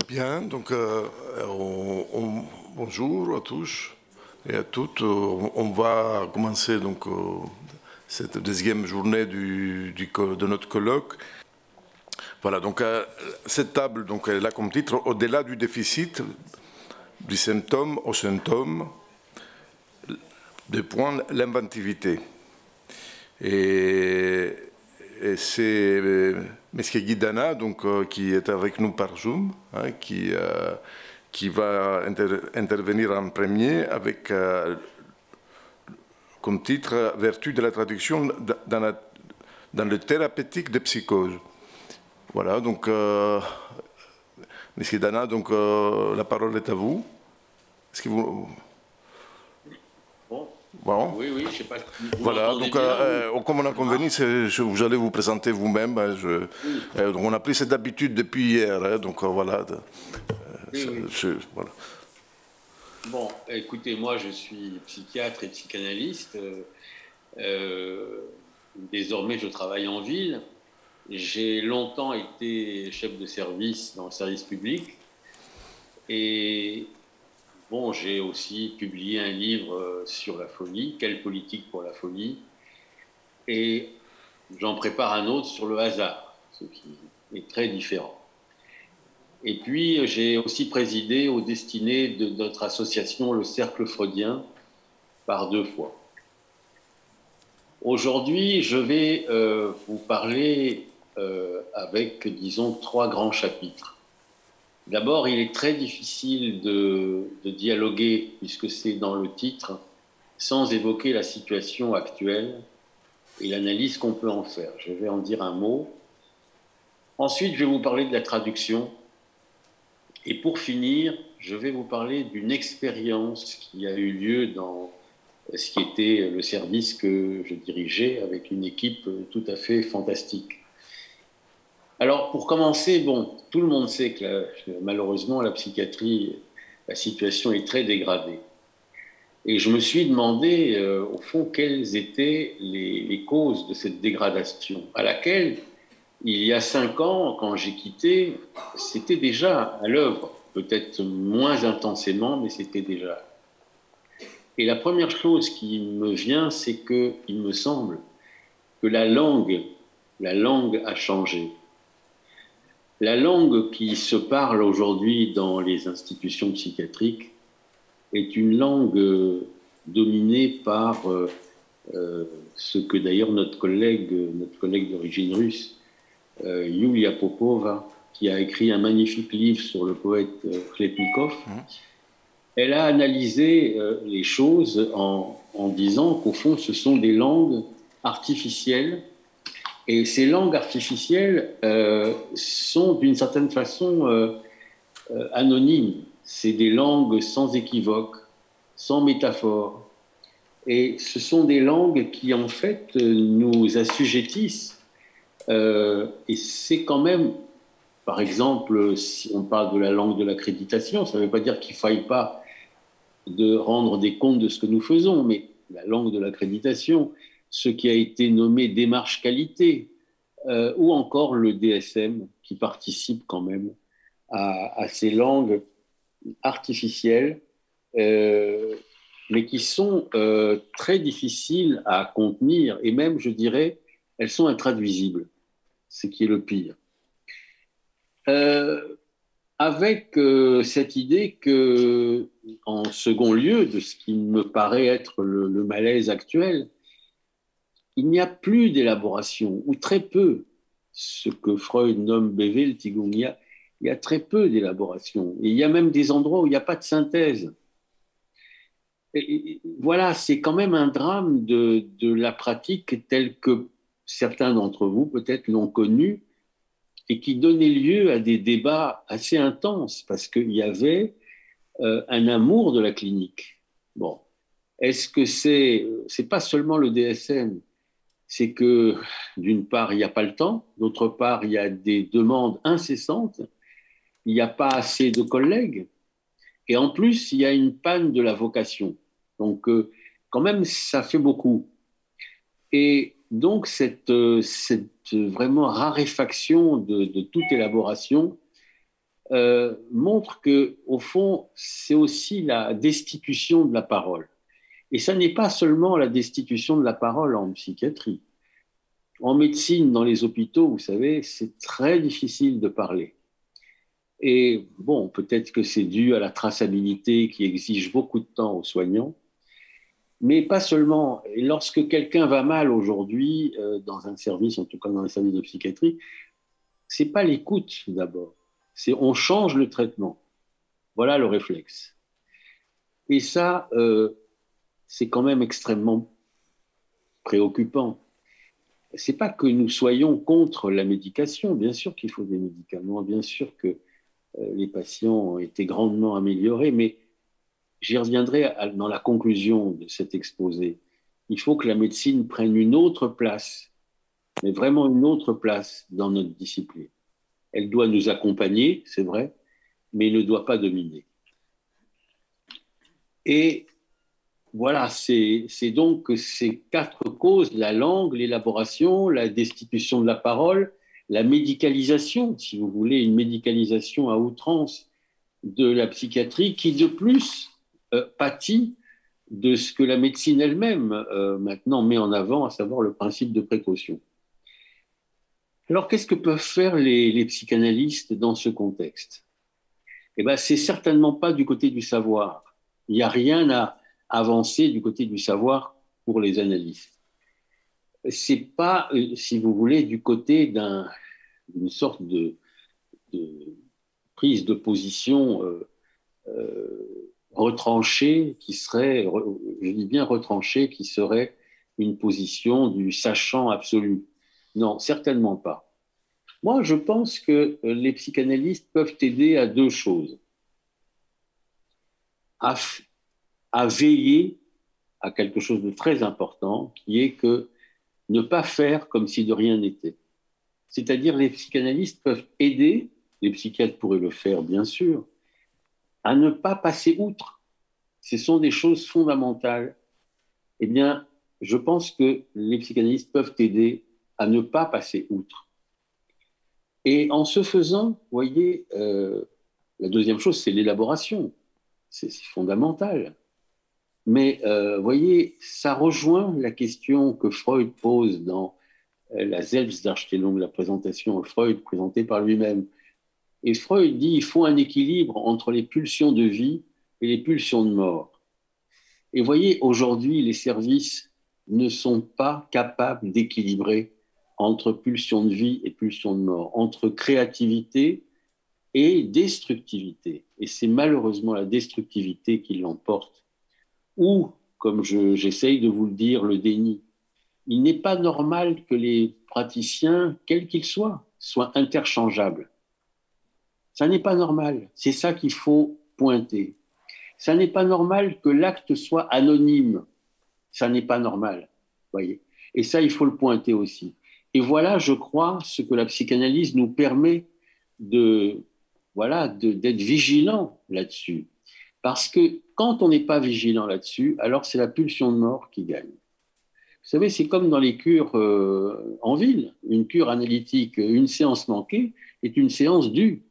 Bien, donc bonjour à tous et à toutes. On va commencer donc cette deuxième journée de notre colloque. Voilà, donc cette table, donc, elle a comme titre Au-delà du déficit, du symptôme au symptôme, deux points, l'inventivité. Et c'est M. Guidana, donc, qui est avec nous par Zoom, hein, qui va intervenir en premier avec comme titre Vertu de la traduction dans le thérapeutique de psychose. Voilà, donc, M. Guidana, donc, la parole est à vous. Est-ce que vous... Bon. Oui, je ne sais pas si vous voilà, m'entendez donc bien. comme on a convenu, vous allez vous présenter vous-même. Donc on a pris cette habitude depuis hier, hein, donc voilà. Voilà. Bon, écoutez, moi je suis psychiatre et psychanalyste. Désormais, je travaille en ville. J'ai longtemps été chef de service dans le service public. Et bon, j'ai aussi publié un livre sur la folie, Quelle politique pour la folie. Et j'en prépare un autre sur le hasard, ce qui est très différent. Et puis, j'ai aussi présidé aux destinées de notre association, le Cercle Freudien, par 2 fois. Aujourd'hui, je vais vous parler avec, disons, 3 grands chapitres. D'abord, il est très difficile de dialoguer, puisque c'est dans le titre, sans évoquer la situation actuelle et l'analyse qu'on peut en faire. Je vais en dire un mot. Ensuite, je vais vous parler de la traduction. Et pour finir, je vais vous parler d'une expérience qui a eu lieu dans ce qui était le service que je dirigeais avec une équipe tout à fait fantastique. Alors, pour commencer, bon, tout le monde sait que malheureusement, la psychiatrie, la situation est très dégradée. Et je me suis demandé, au fond, quelles étaient les causes de cette dégradation, à laquelle, il y a 5 ans, quand j'ai quitté, c'était déjà à l'œuvre, peut-être moins intensément, mais c'était déjà. Et la première chose qui me vient, c'est qu'il me semble que la langue a changé. La langue qui se parle aujourd'hui dans les institutions psychiatriques est une langue dominée par ce que d'ailleurs notre collègue d'origine russe, Yulia Popova, qui a écrit un magnifique livre sur le poète Khletnikov, elle a analysé les choses en disant qu'au fond, ce sont des langues artificielles. Et ces langues artificielles sont d'une certaine façon anonymes. C'est des langues sans équivoque, sans métaphore. Et ce sont des langues qui, en fait, nous assujettissent. Et c'est quand même, par exemple, si on parle de la langue de l'accréditation, ça ne veut pas dire qu'il ne faille pas de rendre des comptes de ce que nous faisons, mais la langue de l'accréditation, ce qui a été nommé démarche qualité, ou encore le DSM, qui participe quand même à ces langues artificielles, mais qui sont très difficiles à contenir, et même, je dirais, elles sont intraduisibles, ce qui est le pire. Avec cette idée que, en second lieu de ce qui me paraît être le malaise actuel, il n'y a plus d'élaboration, ou très peu, ce que Freud nomme Bewältigung. Il y a très peu d'élaboration. Et il y a même des endroits où il n'y a pas de synthèse. Et voilà, c'est quand même un drame de la pratique telle que certains d'entre vous peut-être l'ont connue et qui donnait lieu à des débats assez intenses parce qu'il y avait un amour de la clinique. Bon, est-ce que c'est pas seulement le DSM, c'est que d'une part, il n'y a pas le temps, d'autre part, il y a des demandes incessantes, il n'y a pas assez de collègues, et en plus, il y a une panne de la vocation. Donc, quand même, ça fait beaucoup. Et donc, cette vraiment raréfaction de toute élaboration montre que, au fond, c'est aussi la destitution de la parole. Et ça n'est pas seulement la destitution de la parole en psychiatrie. En médecine, dans les hôpitaux, vous savez, c'est très difficile de parler. Et bon, peut-être que c'est dû à la traçabilité qui exige beaucoup de temps aux soignants, mais pas seulement. Et lorsque quelqu'un va mal aujourd'hui, dans un service, en tout cas dans un service de psychiatrie, c'est pas l'écoute d'abord, c'est on change le traitement. Voilà le réflexe. Et ça, c'est quand même extrêmement préoccupant. C'est pas que nous soyons contre la médication, bien sûr qu'il faut des médicaments, bien sûr que les patients ont été grandement améliorés, mais j'y reviendrai dans la conclusion de cet exposé. Il faut que la médecine prenne une autre place, mais vraiment une autre place dans notre discipline. Elle doit nous accompagner, c'est vrai, mais elle ne doit pas dominer. Et voilà, c'est donc ces quatre causes, la langue, l'élaboration, la destitution de la parole, la médicalisation, si vous voulez, une médicalisation à outrance de la psychiatrie qui, de plus, pâtit de ce que la médecine elle-même maintenant met en avant, à savoir le principe de précaution. Alors, qu'est-ce que peuvent faire les psychanalystes dans ce contexte? Eh bien, c'est certainement pas du côté du savoir. Il n'y a rien à avancer du côté du savoir pour les analystes. C'est pas, si vous voulez, du côté d'une sorte de prise de position retranchée qui serait, je dis bien retranchée, qui serait une position du sachant absolu. Non, certainement pas. Moi, je pense que les psychanalystes peuvent aider à deux choses. À veiller à quelque chose de très important, qui est que ne pas faire comme si de rien n'était. C'est-à-dire, les psychanalystes peuvent aider, les psychiatres pourraient le faire bien sûr, à ne pas passer outre. Ce sont des choses fondamentales. Eh bien, je pense que les psychanalystes peuvent aider à ne pas passer outre. Et en ce faisant, vous voyez, la deuxième chose, c'est l'élaboration. C'est fondamental. Mais, vous voyez, ça rejoint la question que Freud pose dans la Selbstdarstellung, la présentation de Freud présentée par lui-même. Et Freud dit qu'il faut un équilibre entre les pulsions de vie et les pulsions de mort. Et vous voyez, aujourd'hui, les services ne sont pas capables d'équilibrer entre pulsions de vie et pulsions de mort, entre créativité et destructivité. Et c'est malheureusement la destructivité qui l'emporte. Ou, comme j'essaye de vous le dire, le déni. Il n'est pas normal que les praticiens, quels qu'ils soient interchangeables. Ça n'est pas normal. C'est ça qu'il faut pointer. Ça n'est pas normal que l'acte soit anonyme. Ça n'est pas normal. Voyez. Et ça, il faut le pointer aussi. Et voilà, je crois, ce que la psychanalyse nous permet d'être vigilant là-dessus. Parce que quand on n'est pas vigilant là-dessus, alors c'est la pulsion de mort qui gagne. Vous savez, c'est comme dans les cures en ville. Une cure analytique, une séance manquée est une séance due.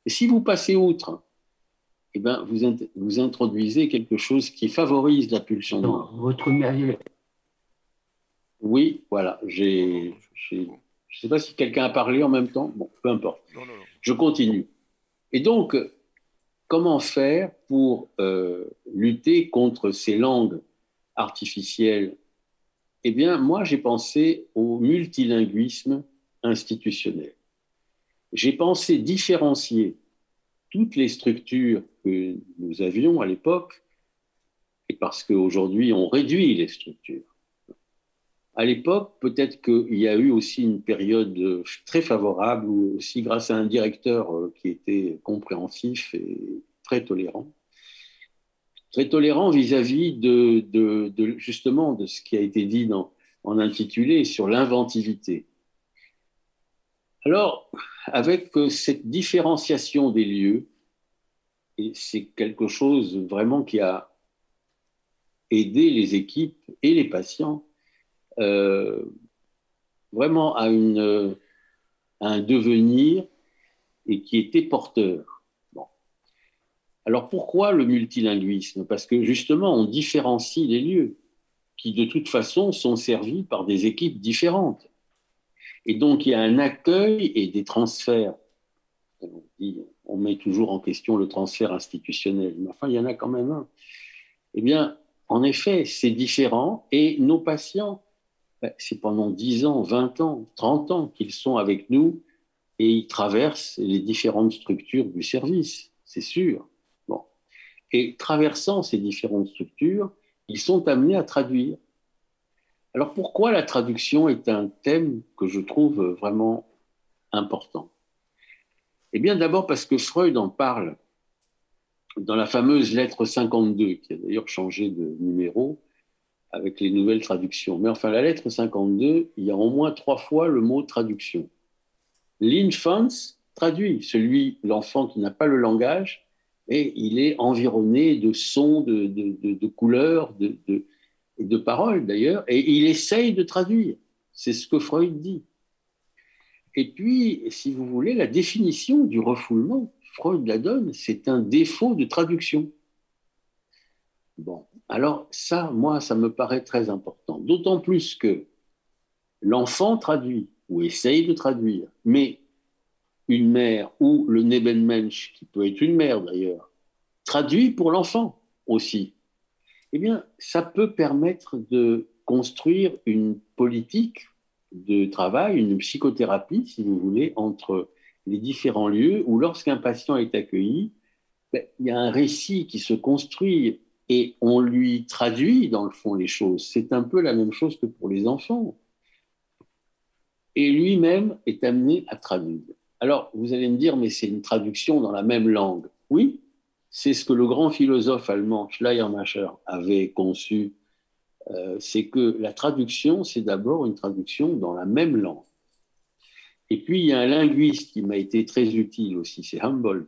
Et si vous passez outre, eh ben, vous introduisez quelque chose qui favorise la pulsion de mort. Oui, voilà. Je ne sais pas si quelqu'un a parlé en même temps. Bon, peu importe. Non. Je continue. Et donc, comment faire pour lutter contre ces langues artificielles? Eh bien, moi, j'ai pensé au multilinguisme institutionnel. J'ai pensé différencier toutes les structures que nous avions à l'époque, et parce qu'aujourd'hui, on réduit les structures. À l'époque, peut-être qu'il y a eu aussi une période très favorable, ou aussi grâce à un directeur qui était compréhensif et très tolérant vis-à-vis justement de ce qui a été dit en intitulé sur l'inventivité. Alors, avec cette différenciation des lieux, et c'est quelque chose vraiment qui a aidé les équipes et les patients vraiment à un devenir et qui étaient porteurs. Bon. Alors pourquoi le multilinguisme? Parce que justement, on différencie les lieux qui, de toute façon, sont servis par des équipes différentes. Et donc, il y a un accueil et des transferts. On met toujours en question le transfert institutionnel, mais enfin, il y en a quand même un. Eh bien, en effet, c'est différent et nos patients, c'est pendant 10 ans, 20 ans, 30 ans qu'ils sont avec nous et ils traversent les différentes structures du service, c'est sûr. Bon. Et traversant ces différentes structures, ils sont amenés à traduire. Alors pourquoi la traduction est un thème que je trouve vraiment important? Eh bien d'abord parce que Freud en parle dans la fameuse lettre 52, qui a d'ailleurs changé de numéro avec les nouvelles traductions. Mais enfin, la lettre 52, il y a au moins 3 fois le mot traduction. L'infant traduit, l'enfant qui n'a pas le langage, et il est environné de sons, de couleurs, et de paroles d'ailleurs, et il essaye de traduire. C'est ce que Freud dit. Et puis, si vous voulez, la définition du refoulement, Freud la donne, c'est un défaut de traduction. Bon, alors ça, moi, ça me paraît très important. D'autant plus que l'enfant traduit ou essaye de traduire, mais une mère ou le Nebenmensch, qui peut être une mère d'ailleurs, traduit pour l'enfant aussi. Eh bien, ça peut permettre de construire une politique de travail, une psychothérapie, si vous voulez, entre les différents lieux où lorsqu'un patient est accueilli, il y a un récit qui se construit et on lui traduit, dans le fond, les choses. C'est un peu la même chose que pour les enfants. Et lui-même est amené à traduire. Alors, vous allez me dire, mais c'est une traduction dans la même langue. Oui, c'est ce que le grand philosophe allemand Schleiermacher avait conçu. C'est que la traduction, c'est d'abord une traduction dans la même langue. Et puis, il y a un linguiste qui m'a été très utile aussi, c'est Humboldt.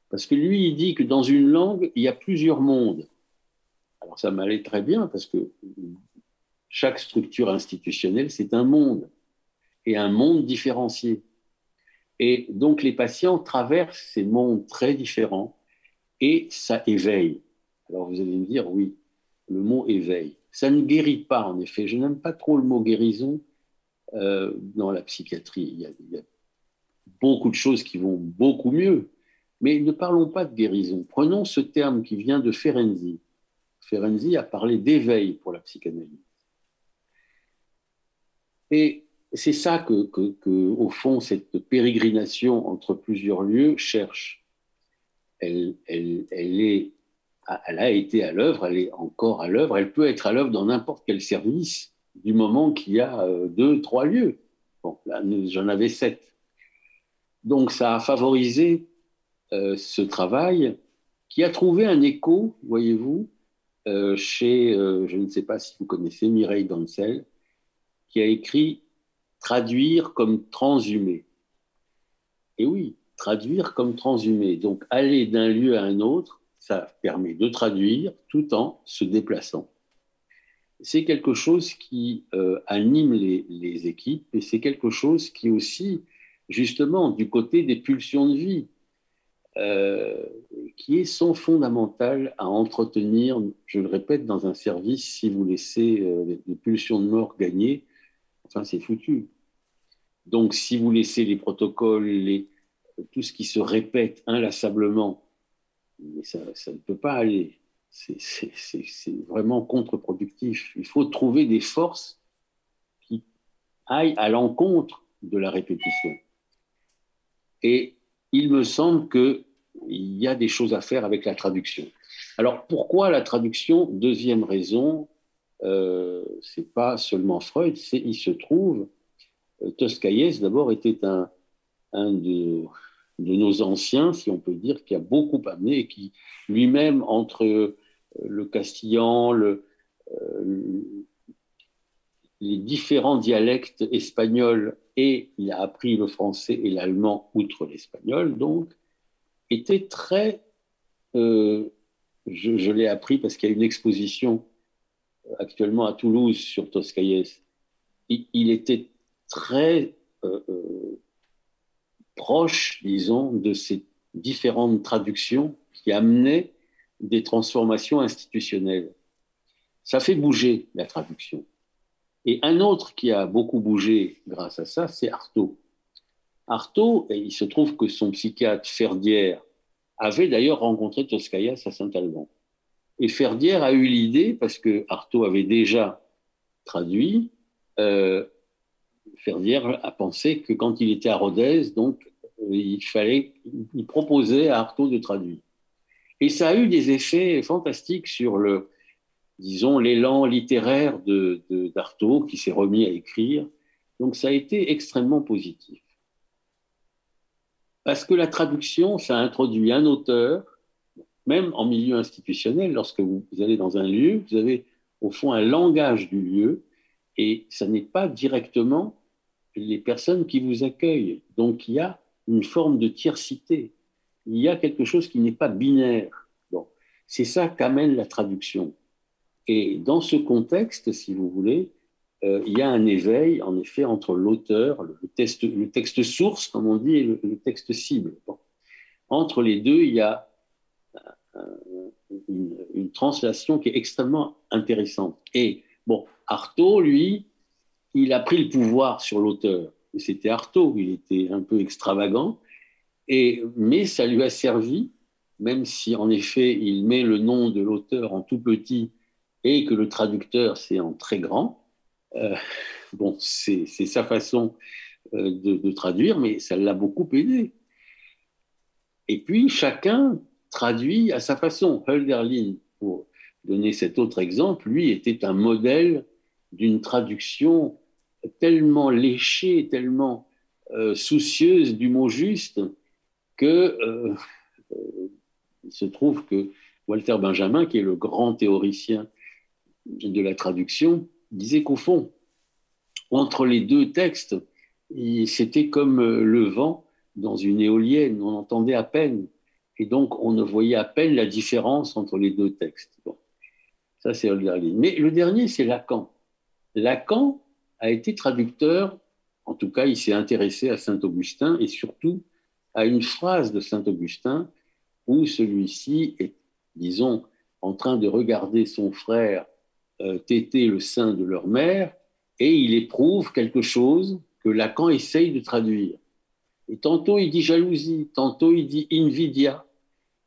Parce que lui, il dit que dans une langue, il y a plusieurs mondes. Alors, ça m'allait très bien parce que chaque structure institutionnelle, c'est un monde et un monde différencié. Et donc, les patients traversent ces mondes très différents et ça éveille. Alors, vous allez me dire, oui, le mot éveil. Ça ne guérit pas, en effet. Je n'aime pas trop le mot guérison dans la psychiatrie. Il y a beaucoup de choses qui vont beaucoup mieux. Mais ne parlons pas de guérison. Prenons ce terme qui vient de Ferenczi. Ferenczi a parlé d'éveil pour la psychanalyse. Et c'est ça que, au fond, cette pérégrination entre plusieurs lieux cherche. Elle a été à l'œuvre, elle est encore à l'œuvre, elle peut être à l'œuvre dans n'importe quel service, du moment qu'il y a 2, 3 lieux. Bon, là, j'en avais 7. Donc, ça a favorisé ce travail qui a trouvé un écho, voyez-vous, chez, je ne sais pas si vous connaissez, Mireille Dancel, qui a écrit « Traduire comme transhumer ». Et oui, traduire comme transhumer. Donc, aller d'un lieu à un autre, ça permet de traduire tout en se déplaçant. C'est quelque chose qui anime les équipes et c'est quelque chose qui aussi, justement, du côté des pulsions de vie, qui sont fondamentales à entretenir, je le répète, dans un service, si vous laissez les pulsions de mort gagner, enfin, c'est foutu. Donc, si vous laissez les protocoles, tout ce qui se répète inlassablement, mais ça ne peut pas aller. C'est vraiment contre-productif. Il faut trouver des forces qui aillent à l'encontre de la répétition. Et il me semble qu'il y a des choses à faire avec la traduction. Alors, pourquoi la traduction? Deuxième raison, c'est pas seulement Freud, il se trouve, Toscaïès d'abord était un de nos anciens, si on peut dire, qui a beaucoup amené et qui lui-même, entre le castillan, les différents dialectes espagnols, et il a appris le français et l'allemand outre l'espagnol, donc, était très... je l'ai appris parce qu'il y a une exposition actuellement à Toulouse sur Toscaïès. Il était très proche, disons, de ces différentes traductions qui amenaient des transformations institutionnelles. Ça fait bouger la traduction. Et un autre qui a beaucoup bougé grâce à ça, c'est Artaud. Artaud, il se trouve que son psychiatre Ferdière avait d'ailleurs rencontré Toscaïas à Saint-Alban. Et Ferdière a eu l'idée, parce que Artaud avait déjà traduit, Ferdière a pensé que quand il était à Rodez, donc il proposait à Artaud de traduire. Et ça a eu des effets fantastiques sur disons, l'élan littéraire d'Artaud qui s'est remis à écrire. Donc ça a été extrêmement positif. Parce que la traduction, ça introduit un auteur, même en milieu institutionnel, lorsque vous allez dans un lieu, vous avez au fond un langage du lieu, et ça n'est pas directement les personnes qui vous accueillent. Donc il y a une forme de tiercité. Il y a quelque chose qui n'est pas binaire. Bon, c'est ça qu'amène la traduction. Et dans ce contexte, si vous voulez, il y a un éveil, en effet, entre l'auteur, le texte source, comme on dit, et le texte cible. Bon. Entre les deux, il y a une translation qui est extrêmement intéressante. Et bon, Artaud, lui, il a pris le pouvoir sur l'auteur. Et c'était Artaud, il était un peu extravagant, mais ça lui a servi, même si en effet il met le nom de l'auteur en tout petit et que le traducteur c'est en très grand. Bon, c'est sa façon de traduire, mais ça l'a beaucoup aidé. Et puis chacun traduit à sa façon. Hölderlin, pour donner cet autre exemple, lui était un modèle d'une traduction tellement léchée, tellement soucieuse du mot juste, que il se trouve que Walter Benjamin, qui est le grand théoricien de la traduction, disait qu'au fond, entre les deux textes, c'était comme le vent dans une éolienne, on entendait à peine, et donc on ne voyait à peine la différence entre les deux textes. Bon, ça c'est Hölderlin. Mais le dernier, c'est Lacan. Lacan a été traducteur, en tout cas il s'est intéressé à Saint-Augustin, et surtout à une phrase de Saint-Augustin où celui-ci est, disons, en train de regarder son frère téter le sein de leur mère, et il éprouve quelque chose que Lacan essaye de traduire. Et tantôt il dit jalousie, tantôt il dit invidia,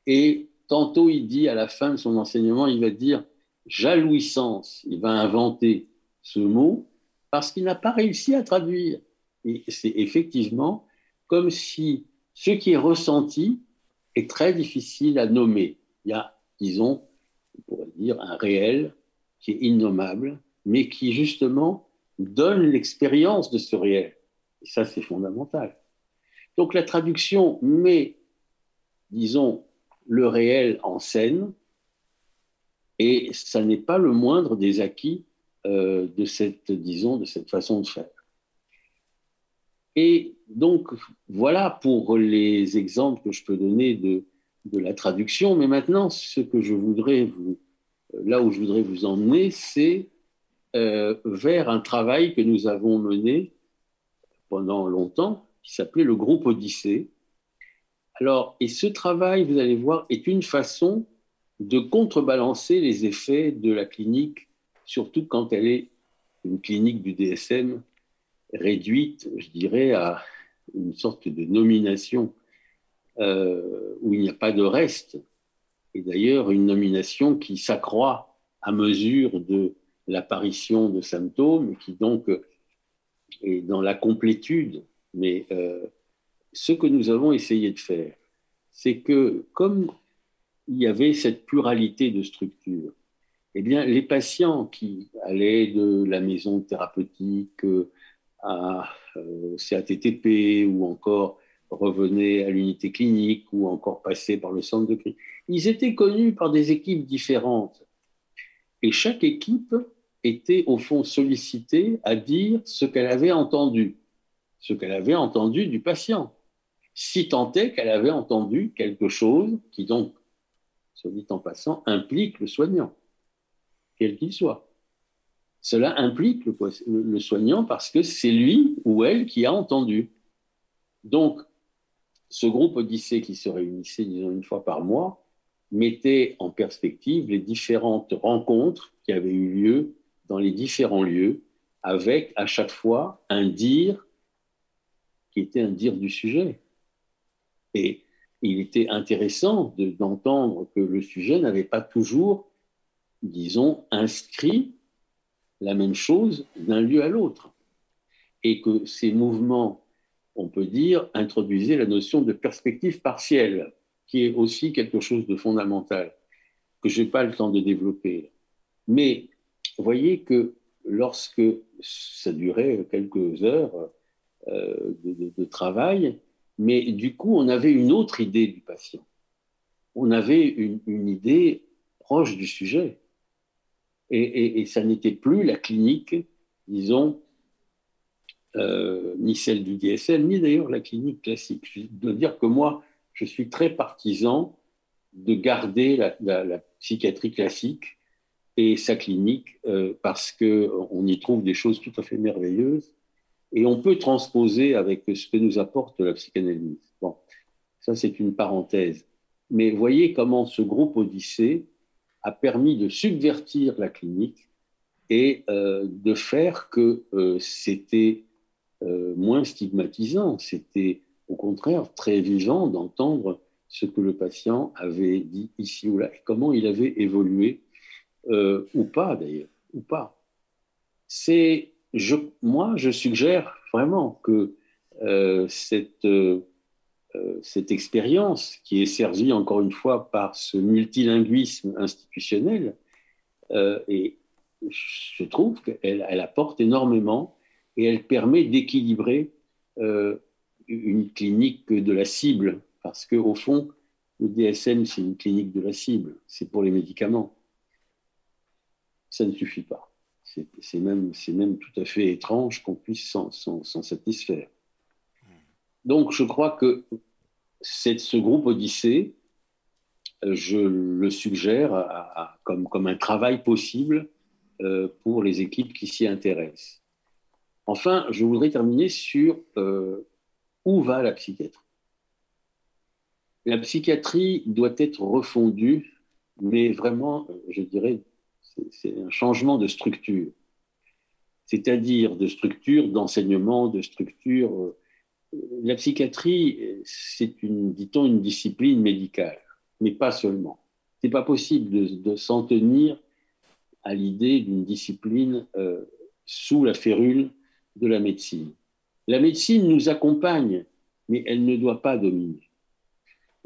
et tantôt il dit, à la fin de son enseignement, il va dire jalouissance. Il va inventer ce mot parce qu'il n'a pas réussi à traduire. Et c'est effectivement comme si ce qui est ressenti est très difficile à nommer. Il y a, disons, on pourrait dire, un réel qui est innommable, mais qui justement donne l'expérience de ce réel. Et ça, c'est fondamental. Donc la traduction met, disons, le réel en scène, et ça n'est pas le moindre des acquis de cette, disons, de cette façon de faire. Et donc, voilà pour les exemples que je peux donner de la traduction. Mais maintenant, ce que je voudrais là où je voudrais vous emmener, c'est vers un travail que nous avons mené pendant longtemps, qui s'appelait le groupe Odyssée. Alors, et ce travail, vous allez voir, est une façon de contrebalancer les effets de la clinique, surtout quand elle est une clinique du DSM réduite, je dirais, à une sorte de nomination où il n'y a pas de reste. Et d'ailleurs, une nomination qui s'accroît à mesure de l'apparition de symptômes, et qui donc est dans la complétude. Mais ce que nous avons essayé de faire, c'est que comme il y avait cette pluralité de structures, eh bien, les patients qui allaient de la maison thérapeutique à CATTP, ou encore revenaient à l'unité clinique, ou encore passaient par le centre de crise, ils étaient connus par des équipes différentes. Et chaque équipe était au fond sollicitée à dire ce qu'elle avait entendu du patient, si tant est qu'elle avait entendu quelque chose qui donc, soit dit en passant, implique le soignant, quel qu'il soit. Cela implique le soignant parce que c'est lui ou elle qui a entendu. Donc, ce groupe Odyssée qui se réunissait, disons, une fois par mois, mettait en perspective les différentes rencontres qui avaient eu lieu dans les différents lieux, avec à chaque fois un dire qui était un dire du sujet. Et il était intéressant d'entendre que le sujet n'avait pas toujours, disons, inscrit la même chose d'un lieu à l'autre. Et que ces mouvements, on peut dire, introduisaient la notion de perspective partielle, qui est aussi quelque chose de fondamental, que je n'ai pas le temps de développer. Mais vous voyez que lorsque ça durait quelques heures de travail, mais du coup, on avait une autre idée du patient. On avait une idée proche du sujet. Et ça n'était plus la clinique, disons, ni celle du DSM, ni d'ailleurs la clinique classique. Je dois dire que moi, je suis très partisan de garder la psychiatrie classique et sa clinique parce qu'on y trouve des choses tout à fait merveilleuses et on peut transposer avec ce que nous apporte la psychanalyse. Bon, ça c'est une parenthèse. Mais voyez comment ce groupe Odyssée a permis de subvertir la clinique et de faire que c'était moins stigmatisant. C'était au contraire très vivant d'entendre ce que le patient avait dit ici ou là et comment il avait évolué, ou pas d'ailleurs, ou pas. Moi, je suggère vraiment que cette expérience, qui est servie encore une fois par ce multilinguisme institutionnel, et je trouve qu'elle apporte énormément et elle permet d'équilibrer une clinique de la cible, parce qu'au fond, le DSM, c'est une clinique de la cible, c'est pour les médicaments. Ça ne suffit pas. C'est même tout à fait étrange qu'on puisse s'en satisfaire. Donc, je crois que ce groupe Odyssée, je le suggère comme un travail possible pour les équipes qui s'y intéressent. Enfin, je voudrais terminer sur où va la psychiatrie. La psychiatrie doit être refondue, mais vraiment, je dirais, c'est un changement de structure. C'est-à-dire de structure, d'enseignement, de structure. La psychiatrie, c'est dit-on, une discipline médicale, mais pas seulement. Ce n'est pas possible de s'en tenir à l'idée d'une discipline sous la férule de la médecine. La médecine nous accompagne, mais elle ne doit pas dominer.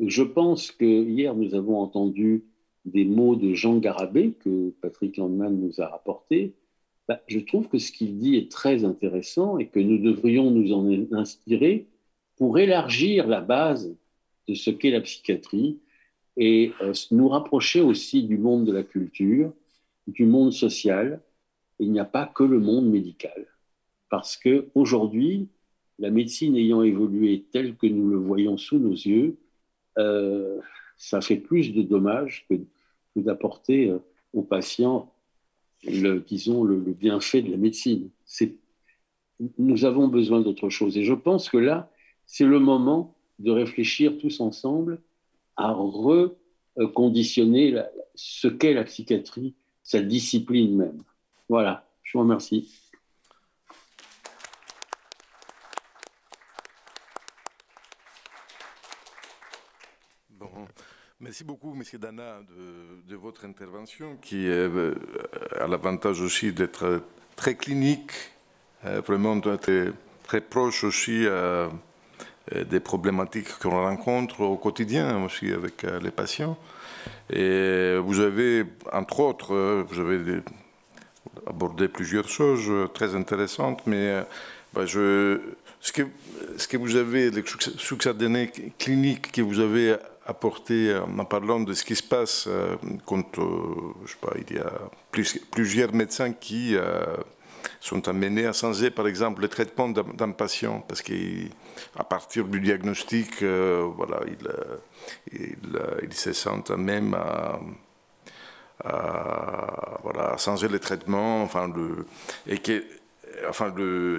Je pense que hier, nous avons entendu des mots de Jean Garabé que Patrick Landman nous a rapportés. Je trouve que ce qu'il dit est très intéressant et que nous devrions nous en inspirer pour élargir la base de ce qu'est la psychiatrie et nous rapprocher aussi du monde de la culture, du monde social. Il n'y a pas que le monde médical. Parce qu'aujourd'hui, la médecine ayant évolué telle que nous le voyons sous nos yeux, ça fait plus de dommages que d'apporter aux patients disons, le bienfait de la médecine. Nous avons besoin d'autre chose. Et je pense que là, c'est le moment de réfléchir tous ensemble à reconditionner ce qu'est la psychiatrie, sa discipline même. Voilà, je vous remercie. Bon. Merci beaucoup, M. Dana, de votre intervention, qui a l'avantage aussi d'être très clinique, vraiment très, très proche aussi des problématiques qu'on rencontre au quotidien aussi avec les patients. Et vous avez, entre autres, vous avez abordé plusieurs choses très intéressantes, mais ce que vous avez, les succès données cliniques que vous avez apporté en parlant de ce qui se passe quand, je sais pas, il y a plusieurs médecins qui sont amenés à changer, par exemple, le traitement d'un patient, parce qu'à partir du diagnostic, voilà, il se sent même à changer le traitement, enfin,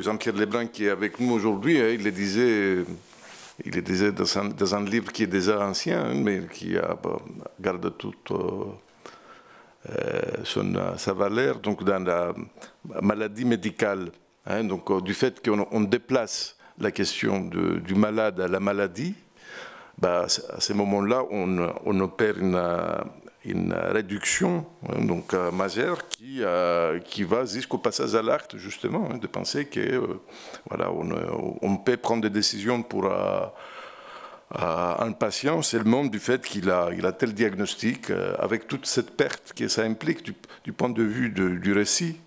Jean-Pierre Lebrun qui est avec nous aujourd'hui, il le disait il est déjà dans un livre qui est déjà ancien, mais qui garde toute sa valeur, donc dans la maladie médicale. Hein, donc du fait qu'on déplace la question du malade à la maladie, bah, à ce moment-là, on opère une réduction donc, majeure qui va jusqu'au passage à l'acte, justement, hein, de penser que voilà, on peut prendre des décisions pour un patient seulement du fait qu'il a tel diagnostic, avec toute cette perte que ça implique du point de vue du récit,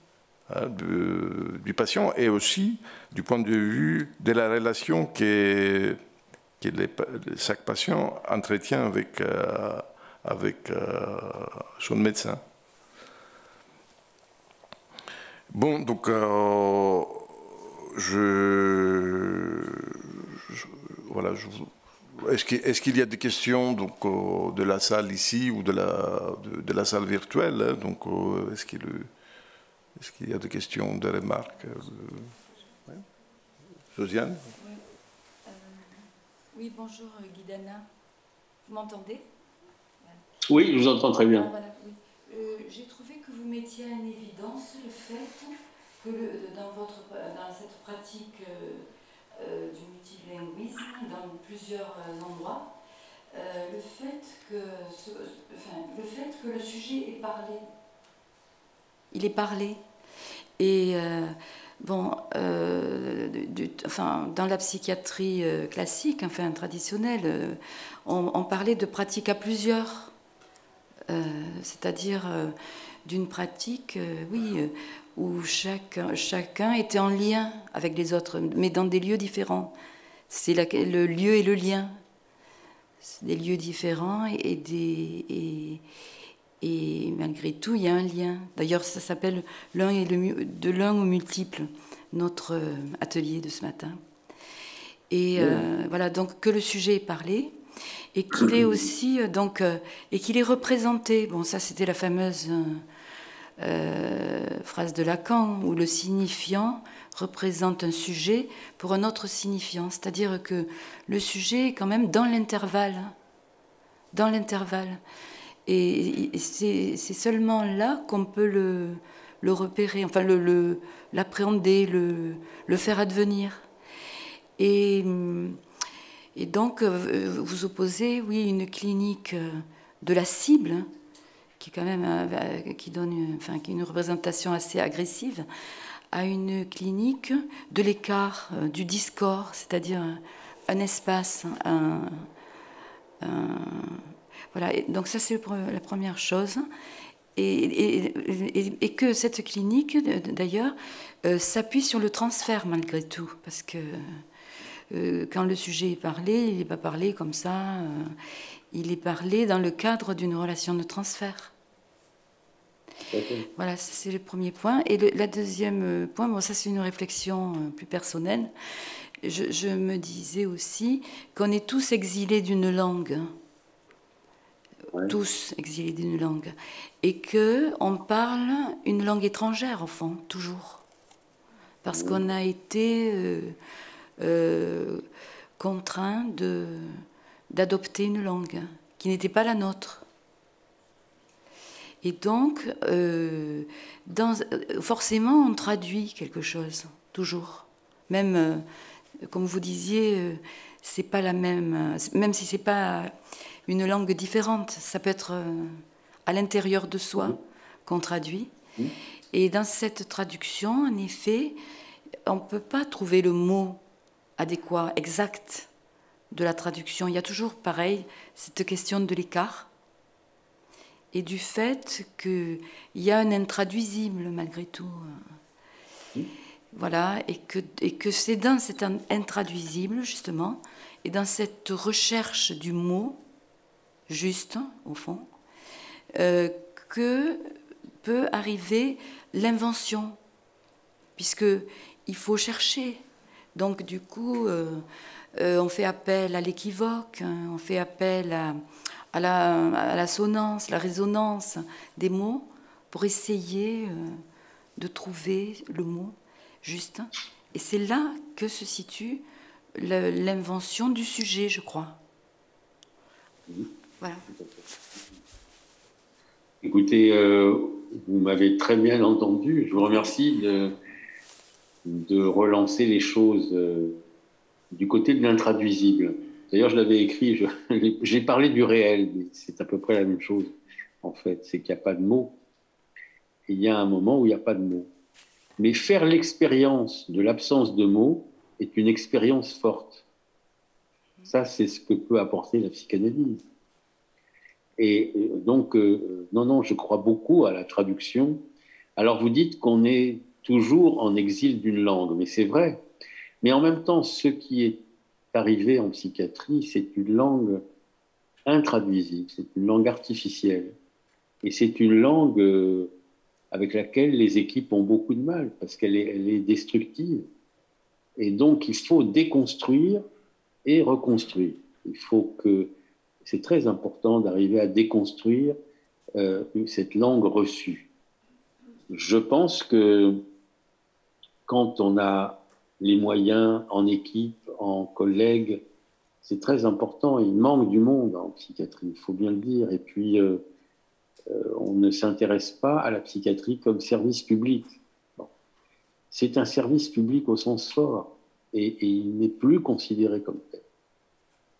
hein, du patient, et aussi du point de vue de la relation que chaque patient entretient avec son médecin. Bon, donc voilà, est-ce qu'il y a des questions donc, de la salle ici ou de la salle virtuelle, hein, donc est-ce qu'il y a des questions, des remarques ouais. Josiane? Oui, bonjour Guidana. Vous m'entendez? Oui, je vous entends très bien. Voilà, oui. J'ai trouvé que vous mettiez en évidence le fait que dans cette pratique du multilinguisme, dans plusieurs endroits, le fait que le sujet est parlé. Il est parlé. Et bon, dans la psychiatrie classique, enfin traditionnelle, on parlait de pratique à plusieurs. C'est-à-dire d'une pratique, oui, où chacun était en lien avec les autres, mais dans des lieux différents. C'est le lieu et le lien. C'est des lieux différents et malgré tout, il y a un lien. D'ailleurs, ça s'appelle de l'un au multiple, notre atelier de ce matin. Et voilà, donc que le sujet est parlé. Et qu'il est aussi et qu'il est représenté. Bon, ça c'était la fameuse phrase de Lacan où le signifiant représente un sujet pour un autre signifiant. C'est-à-dire que le sujet est quand même dans l'intervalle. Dans l'intervalle. Et c'est seulement là qu'on peut le repérer, enfin l'appréhender, le faire advenir. Et donc, vous opposez, oui, une clinique de la cible, qui quand même qui donne une représentation assez agressive, à une clinique de l'écart, du discord, c'est-à-dire un espace, voilà. Et donc ça, c'est la première chose. Et que cette clinique, d'ailleurs, s'appuie sur le transfert malgré tout, parce que quand le sujet est parlé, il n'est pas parlé comme ça, il est parlé dans le cadre d'une relation de transfert. Voilà, c'est le premier point. Et le deuxième point, bon, ça c'est une réflexion plus personnelle. Je me disais aussi qu'on est tous exilés d'une langue, tous exilés d'une langue, et qu'on parle une langue étrangère, au fond, toujours. Parce qu'on a été contraint d'adopter une langue qui n'était pas la nôtre. Et donc, forcément, on traduit quelque chose, toujours. Même, comme vous disiez, c'est pas la même si c'est pas une langue différente, ça peut être à l'intérieur de soi qu'on traduit. Et dans cette traduction, en effet, on ne peut pas trouver le mot adéquat, exact de la traduction. Il y a toujours, pareil, cette question de l'écart et du fait qu'il y a un intraduisible, malgré tout. Voilà, et que c'est dans cet intraduisible, justement, et dans cette recherche du mot, juste, au fond, que peut arriver l'invention, puisqu'il faut chercher. Donc, du coup, on fait appel à l'équivoque, on fait appel à l'assonance, la résonance des mots pour essayer de trouver le mot juste. Et c'est là que se situe l'invention du sujet, je crois. Voilà. Écoutez, vous m'avez très bien entendu. Je vous remercie de relancer les choses du côté de l'intraduisible. D'ailleurs, je l'avais écrit, j'ai parlé du réel, mais c'est à peu près la même chose, en fait. C'est qu'il n'y a pas de mots. Et il y a un moment où il n'y a pas de mots. Mais faire l'expérience de l'absence de mots est une expérience forte. Ça, c'est ce que peut apporter la psychanalyse. Et donc, non, je crois beaucoup à la traduction. Alors, vous dites qu'on est toujours en exil d'une langue, mais c'est vrai. Mais en même temps, ce qui est arrivé en psychiatrie, c'est une langue intraduisible, c'est une langue artificielle. Et c'est une langue avec laquelle les équipes ont beaucoup de mal, parce qu'elle est destructive. Et donc, il faut déconstruire et reconstruire. C'est très important d'arriver à déconstruire cette langue reçue. Je pense que quand on a les moyens en équipe, en collègues, c'est très important. Il manque du monde en psychiatrie, il faut bien le dire. Et puis, on ne s'intéresse pas à la psychiatrie comme service public. Bon. C'est un service public au sens fort, et il n'est plus considéré comme tel,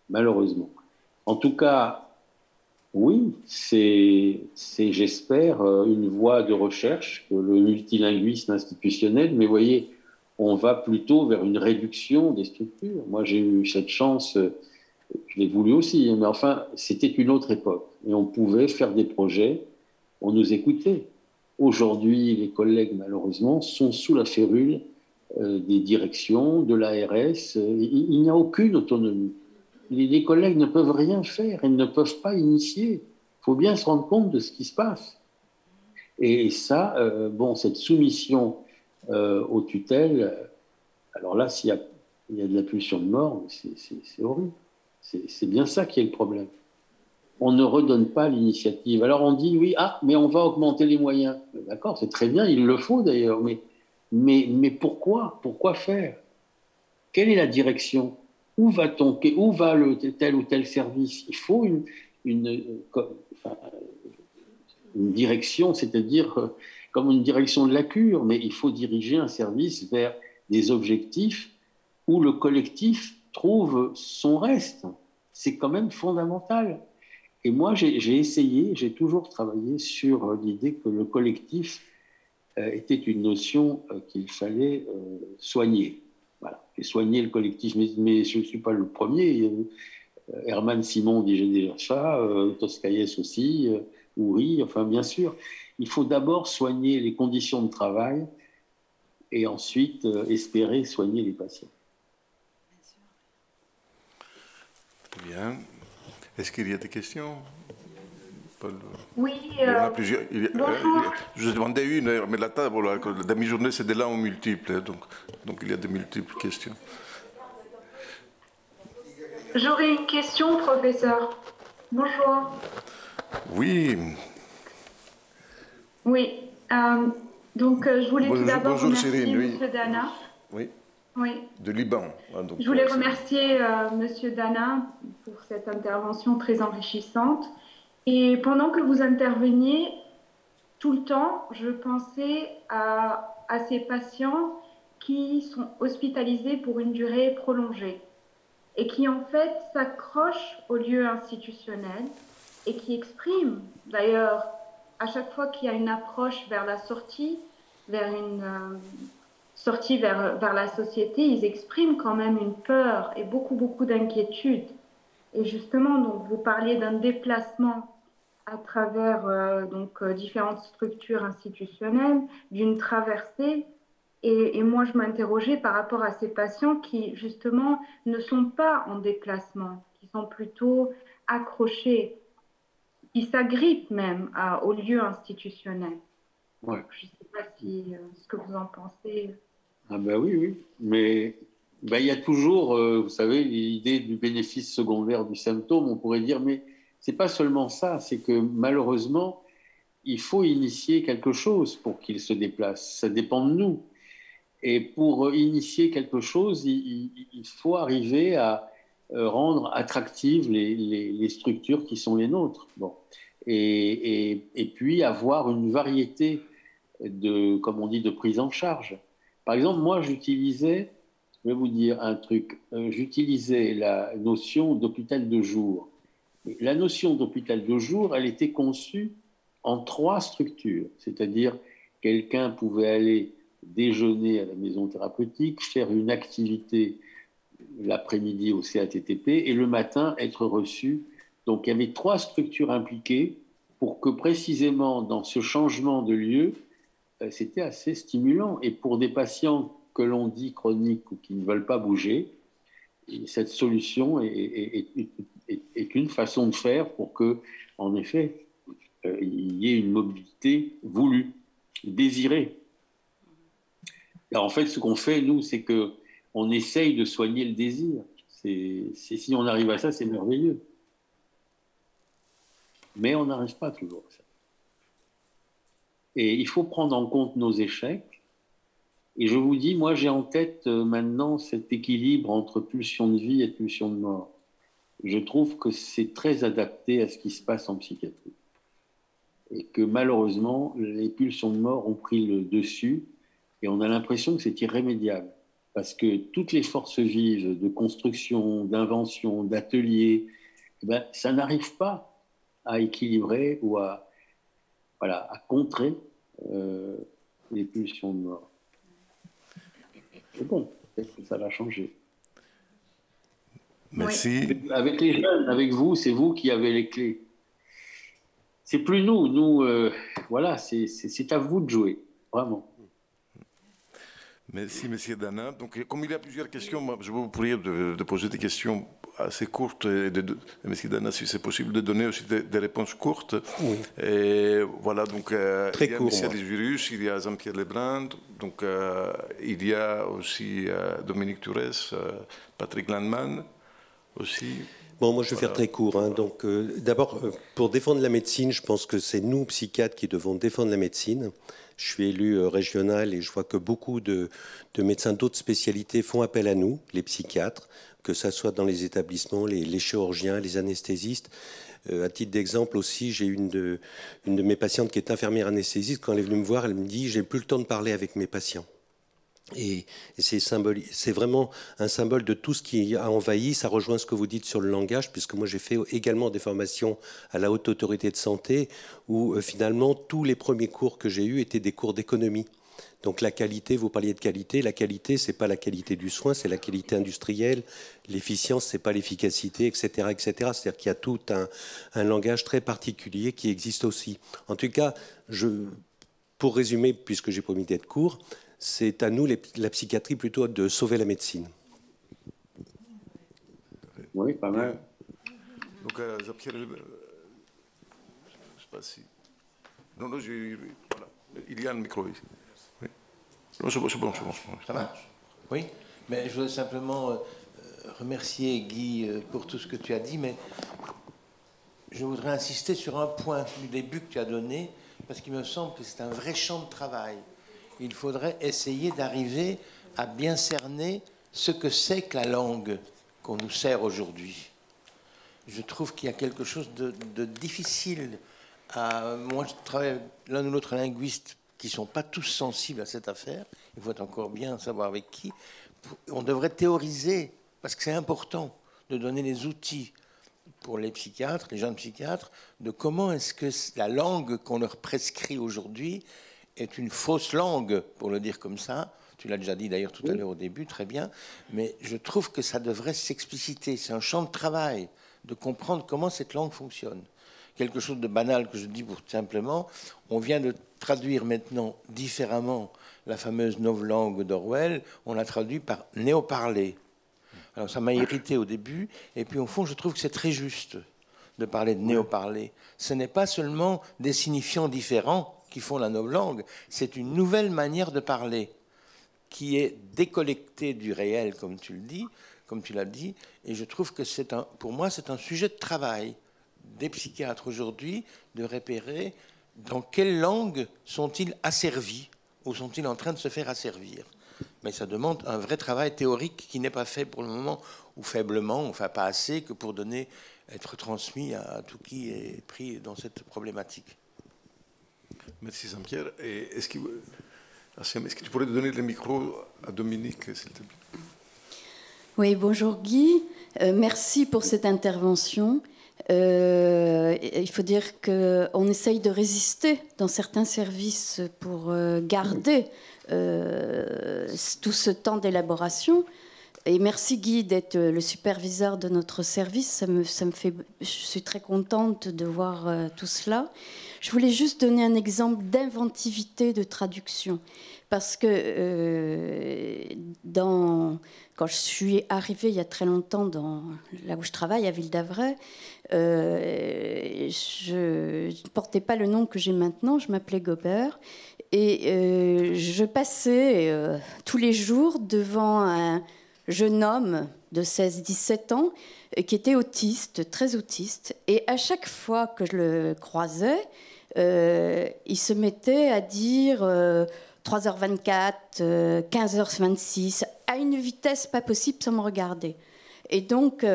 malheureusement. En tout cas, oui, c'est j'espère, une voie de recherche, le multilinguisme institutionnel, mais vous voyez, on va plutôt vers une réduction des structures. Moi, j'ai eu cette chance, je l'ai voulu aussi, mais enfin, c'était une autre époque. Et on pouvait faire des projets, on nous écoutait. Aujourd'hui, les collègues, malheureusement, sont sous la férule des directions, de l'ARS. Il n'y a aucune autonomie. Les collègues ne peuvent rien faire, ils ne peuvent pas initier. Il faut bien se rendre compte de ce qui se passe. Et ça, cette soumission aux tutelles, alors là, s'il y a de la pulsion de mort, c'est horrible. C'est bien ça qui est le problème. On ne redonne pas l'initiative. Alors on dit, oui, mais on va augmenter les moyens. D'accord, c'est très bien, il le faut d'ailleurs, mais pourquoi? Pourquoi faire? Quelle est la direction? Où va-t-on? Où va tel ou tel service? Il faut une direction, c'est-à-dire comme une direction de la cure, mais il faut diriger un service vers des objectifs où le collectif trouve son reste. C'est quand même fondamental. Et moi, j'ai toujours travaillé sur l'idée que le collectif était une notion qu'il fallait soigner. Voilà, et soigner le collectif, mais je ne suis pas le premier. Herman Simon disait déjà ça, Toscaïès aussi, Houry, enfin bien sûr. Il faut d'abord soigner les conditions de travail et ensuite espérer soigner les patients. Bien. Est-ce qu'il y a des questions, Paul? Oui, il y en a plusieurs. bonjour. Je demandais une, mais la table, la demi-journée, c'est des langues multiples, donc il y a de multiples questions. J'aurais une question, professeur. Bonjour. Oui. Oui. Donc, je voulais tout d'abord remercier Cyrine, M. Dana. Oui. Oui. De Liban. Je voulais remercier M. Dana pour cette intervention très enrichissante. Et pendant que vous interveniez, tout le temps, je pensais à ces patients qui sont hospitalisés pour une durée prolongée et qui en fait s'accrochent au lieu institutionnel et qui expriment d'ailleurs à chaque fois qu'il y a une approche vers la sortie, vers une sortie vers la société, ils expriment quand même une peur et beaucoup d'inquiétude. Et justement, donc, vous parliez d'un déplacement à travers différentes structures institutionnelles, d'une traversée. Et moi, je m'interrogeais par rapport à ces patients qui, justement, ne sont pas en déplacement, qui sont plutôt accrochés, qui s'agrippent même au lieu institutionnel. Ouais. Je ne sais pas ce que vous en pensez. Ah ben oui. Mais il y a toujours, vous savez, l'idée du bénéfice secondaire du symptôme. On pourrait dire, mais ce n'est pas seulement ça, c'est que malheureusement, il faut initier quelque chose pour qu'il se déplace. Ça dépend de nous. Et pour initier quelque chose, il faut arriver à rendre attractives les structures qui sont les nôtres. Bon. Et puis avoir une variété de, comme on dit, de prise en charge. Par exemple, moi, j'utilisais, je vais vous dire un truc, j'utilisais la notion d'hôpital de jour. La notion d'hôpital de jour, elle était conçue en 3 structures, c'est-à-dire quelqu'un pouvait aller déjeuner à la maison thérapeutique, faire une activité l'après-midi au CATTP et le matin être reçu. Donc il y avait 3 structures impliquées pour que précisément dans ce changement de lieu, c'était assez stimulant. Et pour des patients que l'on dit chroniques ou qui ne veulent pas bouger, cette solution est une façon de faire pour que, en effet, il y ait une mobilité voulue, désirée. Alors, en fait, ce qu'on fait, nous, c'est qu'on essaye de soigner le désir. Si on arrive à ça, c'est merveilleux. Mais on n'arrive pas toujours à ça. Et il faut prendre en compte nos échecs. Et je vous dis, moi, j'ai en tête maintenant cet équilibre entre pulsion de vie et pulsion de mort. Je trouve que c'est très adapté à ce qui se passe en psychiatrie. Et que malheureusement, les pulsions de mort ont pris le dessus et on a l'impression que c'est irrémédiable. Parce que toutes les forces vives de construction, d'invention, d'atelier, ben, ça n'arrive pas à équilibrer ou à contrer les pulsions de mort. C'est bon, peut-être que ça va changer. Merci. Oui. Avec les jeunes, avec vous, c'est vous qui avez les clés. C'est plus nous. Nous, voilà, c'est à vous de jouer, vraiment. Merci, Monsieur Dana. Donc, comme il y a plusieurs questions, moi, je vous prie de poser des questions assez courtes. Et Monsieur Dana, si c'est possible, de donner aussi des réponses courtes. Oui. Et voilà, donc, très il y a court, Michel Desvirus, il y a Jean-Pierre Lebrun, donc il y a aussi Dominique Tourès, Patrick Landman aussi. Bon, moi je vais faire très court. Hein. Donc, d'abord, pour défendre la médecine, je pense que c'est nous, psychiatres, qui devons défendre la médecine. Je suis élu régional et je vois que beaucoup de médecins d'autres spécialités font appel à nous, les psychiatres, que ça soit dans les établissements, les chirurgiens, les anesthésistes. À titre d'exemple aussi, j'ai une de mes patientes qui est infirmière anesthésiste. Quand elle est venue me voir, elle me dit « j'ai plus le temps de parler avec mes patients ». Et c'est vraiment un symbole de tout ce qui a envahi. Ça rejoint ce que vous dites sur le langage, puisque moi j'ai fait également des formations à la Haute Autorité de Santé, où finalement tous les premiers cours que j'ai eus étaient des cours d'économie. Donc la qualité, vous parliez de qualité, la qualité c'est pas la qualité du soin, c'est la qualité industrielle, l'efficience c'est pas l'efficacité, etc., etc. C'est-à-dire qu'il y a tout un langage très particulier qui existe aussi. En tout cas, pour résumer, puisque j'ai promis d'être court, c'est à nous, la psychiatrie, plutôt de sauver la médecine. Oui, pas mal. Donc, Jean-Pierre, je ne sais pas si... Non, voilà. Il y a un micro ici. Oui. Non, c'est bon. Ça marche. Oui, mais je voudrais simplement remercier Guy pour tout ce que tu as dit, mais je voudrais insister sur un point du début que tu as donné, parce qu'il me semble que c'est un vrai champ de travail. Il faudrait essayer d'arriver à bien cerner ce que c'est que la langue qu'on nous sert aujourd'hui. Je trouve qu'il y a quelque chose de difficile. Moi, je travaille avec l'un ou l'autre linguiste qui ne sont pas tous sensibles à cette affaire. Il faut encore bien savoir avec qui. On devrait théoriser, parce que c'est important de donner les outils pour les psychiatres, les jeunes psychiatres, de comment est-ce que la langue qu'on leur prescrit aujourd'hui est une fausse langue, pour le dire comme ça. Tu l'as déjà dit d'ailleurs tout à l'heure au début, très bien. Mais je trouve que ça devrait s'expliciter. C'est un champ de travail de comprendre comment cette langue fonctionne. Quelque chose de banal que je dis pour simplement, on vient de traduire maintenant différemment la fameuse novlangue d'Orwell. On l'a traduit par néo-parler. Alors ça m'a irrité au début. Et puis au fond, je trouve que c'est très juste de parler de néo-parler. Ce n'est pas seulement des signifiants différents qui font la novlangue, c'est une nouvelle manière de parler qui est déconnectée du réel, comme tu l'as dit, et je trouve que pour moi, c'est un sujet de travail des psychiatres aujourd'hui de repérer dans quelle langue sont-ils asservis ou sont-ils en train de se faire asservir. mais ça demande un vrai travail théorique qui n'est pas fait pour le moment, ou faiblement, enfin pas assez, que pour être transmis à tout qui est pris dans cette problématique. Merci Jean-Pierre. Est-ce que tu pourrais donner le micro à Dominique, s'il te plaît? Oui, bonjour Guy. Merci pour cette intervention. Il faut dire qu'on essaye de résister dans certains services pour garder tout ce temps d'élaboration. Et merci Guy d'être le superviseur de notre service. Je suis très contente de voir tout cela. Je voulais juste donner un exemple d'inventivité de traduction. Parce que quand je suis arrivée il y a très longtemps là où je travaille, à Ville d'Avray, je ne portais pas le nom que j'ai maintenant, je m'appelais Gobert. Et je passais tous les jours devant un jeune homme de 16-17 ans qui était autiste, très autiste. Et à chaque fois que je le croisais, il se mettait à dire 3h24, 15h26, à une vitesse pas possible sans me regarder. Et donc,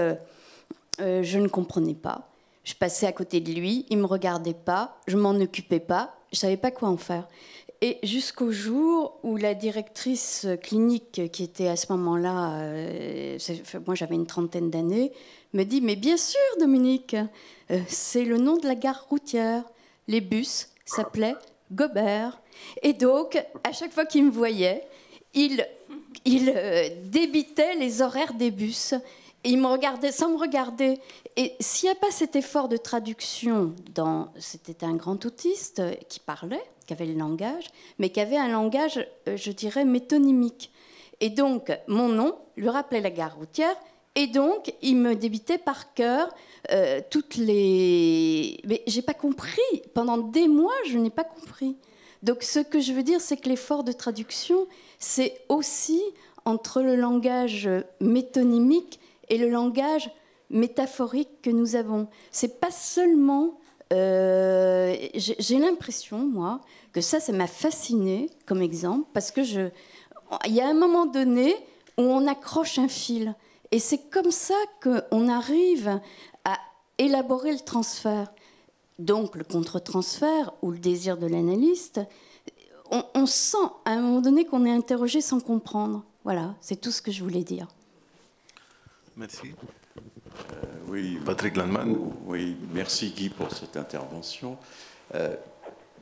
je ne comprenais pas. Je passais à côté de lui, il ne me regardait pas, je ne m'en occupais pas, je ne savais pas quoi en faire. Et jusqu'au jour où la directrice clinique, qui était à ce moment-là, moi j'avais une trentaine d'années, me dit « Mais bien sûr, Dominique, c'est le nom de la gare routière. Les bus s'appelaient Gobert. » Et donc, à chaque fois qu'il me voyait, il débitait les horaires des bus. Et il me regardait sans me regarder. Et s'il n'y a pas cet effort de traduction, c'était un grand autiste qui parlait, qui avait le langage, mais qui avait un langage, je dirais, métonymique. Et donc, mon nom lui rappelait la gare routière, et donc, il me débitait par cœur toutes les... Mais je n'ai pas compris. Pendant des mois, je n'ai pas compris. Donc, ce que je veux dire, c'est que l'effort de traduction, c'est aussi entre le langage métonymique et le langage métaphorique que nous avons. C'est pas seulement... j'ai l'impression, moi, que ça m'a fascinée comme exemple, parce que il y a un moment donné où on accroche un fil. Et c'est comme ça qu'on arrive à élaborer le transfert. Donc, le contre-transfert ou le désir de l'analyste, on sent à un moment donné qu'on est interrogé sans comprendre. Voilà, c'est tout ce que je voulais dire. Merci. Oui, Patrick Landman. Oui, merci Guy pour cette intervention.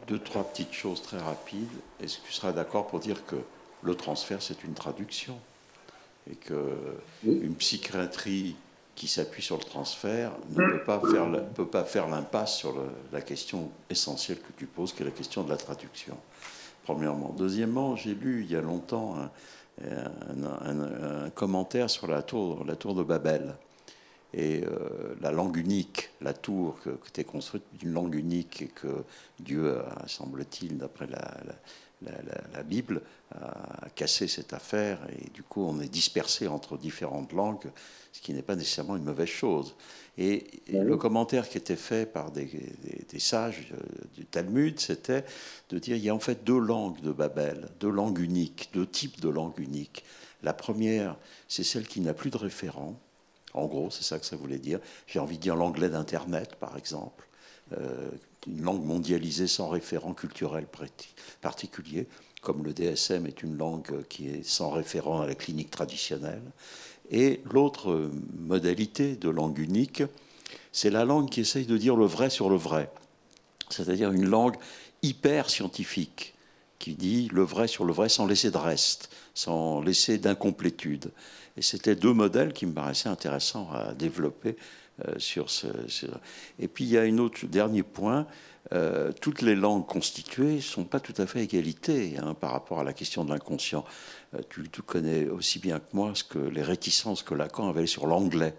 Deux, trois petites choses très rapides. Est-ce que tu seras d'accord pour dire que le transfert, c'est une traduction et qu'une psychiatrie qui s'appuie sur le transfert ne peut pas faire l'impasse sur la question essentielle que tu poses, qui est la question de la traduction, premièrement. Deuxièmement, j'ai lu il y a longtemps un commentaire sur la tour de Babel. Et la langue unique, la tour que tu es construite d'une langue unique et que Dieu a, semble-t-il, d'après la Bible, a cassé cette affaire. Et du coup, on est dispersé entre différentes langues, ce qui n'est pas nécessairement une mauvaise chose. Et le commentaire qui était fait par des sages du Talmud, c'était de dire il y a en fait deux langues de Babel, deux langues uniques, deux types de langues uniques. La première, c'est celle qui n'a plus de référent. En gros, c'est ça que ça voulait dire. J'ai envie de dire l'anglais d'Internet, par exemple. Une langue mondialisée sans référent culturel particulier, comme le DSM est une langue qui est sans référent à la clinique traditionnelle. Et l'autre modalité de langue unique, c'est la langue qui essaye de dire le vrai sur le vrai. C'est-à-dire une langue hyper scientifique, qui dit le vrai sur le vrai sans laisser de reste, sans laisser d'incomplétude. Et c'était deux modèles qui me paraissaient intéressants à développer sur ce... Et puis il y a un autre dernier point. Toutes les langues constituées ne sont pas tout à fait à égalité par rapport à la question de l'inconscient. Tu connais aussi bien que moi les réticences que Lacan avait sur l'anglais.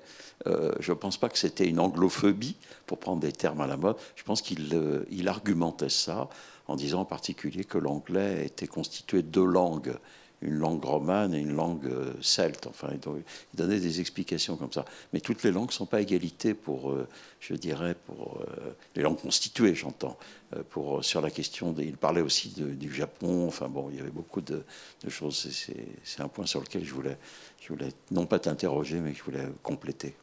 Je ne pense pas que c'était une anglophobie, pour prendre des termes à la mode. Je pense qu'il argumentait ça en disant en particulier que l'anglais était constitué de deux langues une langue romane et une langue celte. Enfin, il donnait des explications comme ça. Mais toutes les langues ne sont pas à égalité pour, je dirais, pour les langues constituées, j'entends. Sur la question, il parlait aussi du Japon. Enfin bon, il y avait beaucoup de choses. C'est un point sur lequel je voulais non pas t'interroger, mais je voulais compléter.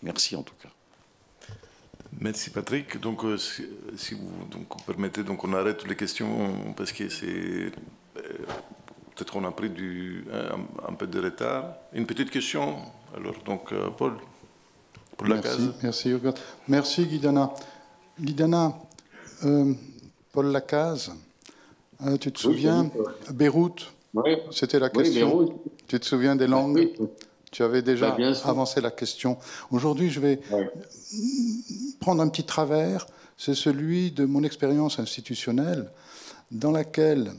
Merci en tout cas. Merci Patrick. Donc, si vous permettez, donc on arrête les questions parce que c'est peut-être on a pris un peu de retard. Une petite question. Alors donc Paul, pour la case. Merci Jürgen. Merci Guidana. Guidana, Paul Lacaze, tu te souviens, Beyrouth, c'était la question. Oui, tu te souviens des langues? Tu avais déjà avancé la question. Aujourd'hui, je vais prendre un petit travers. C'est celui de mon expérience institutionnelle dans laquelle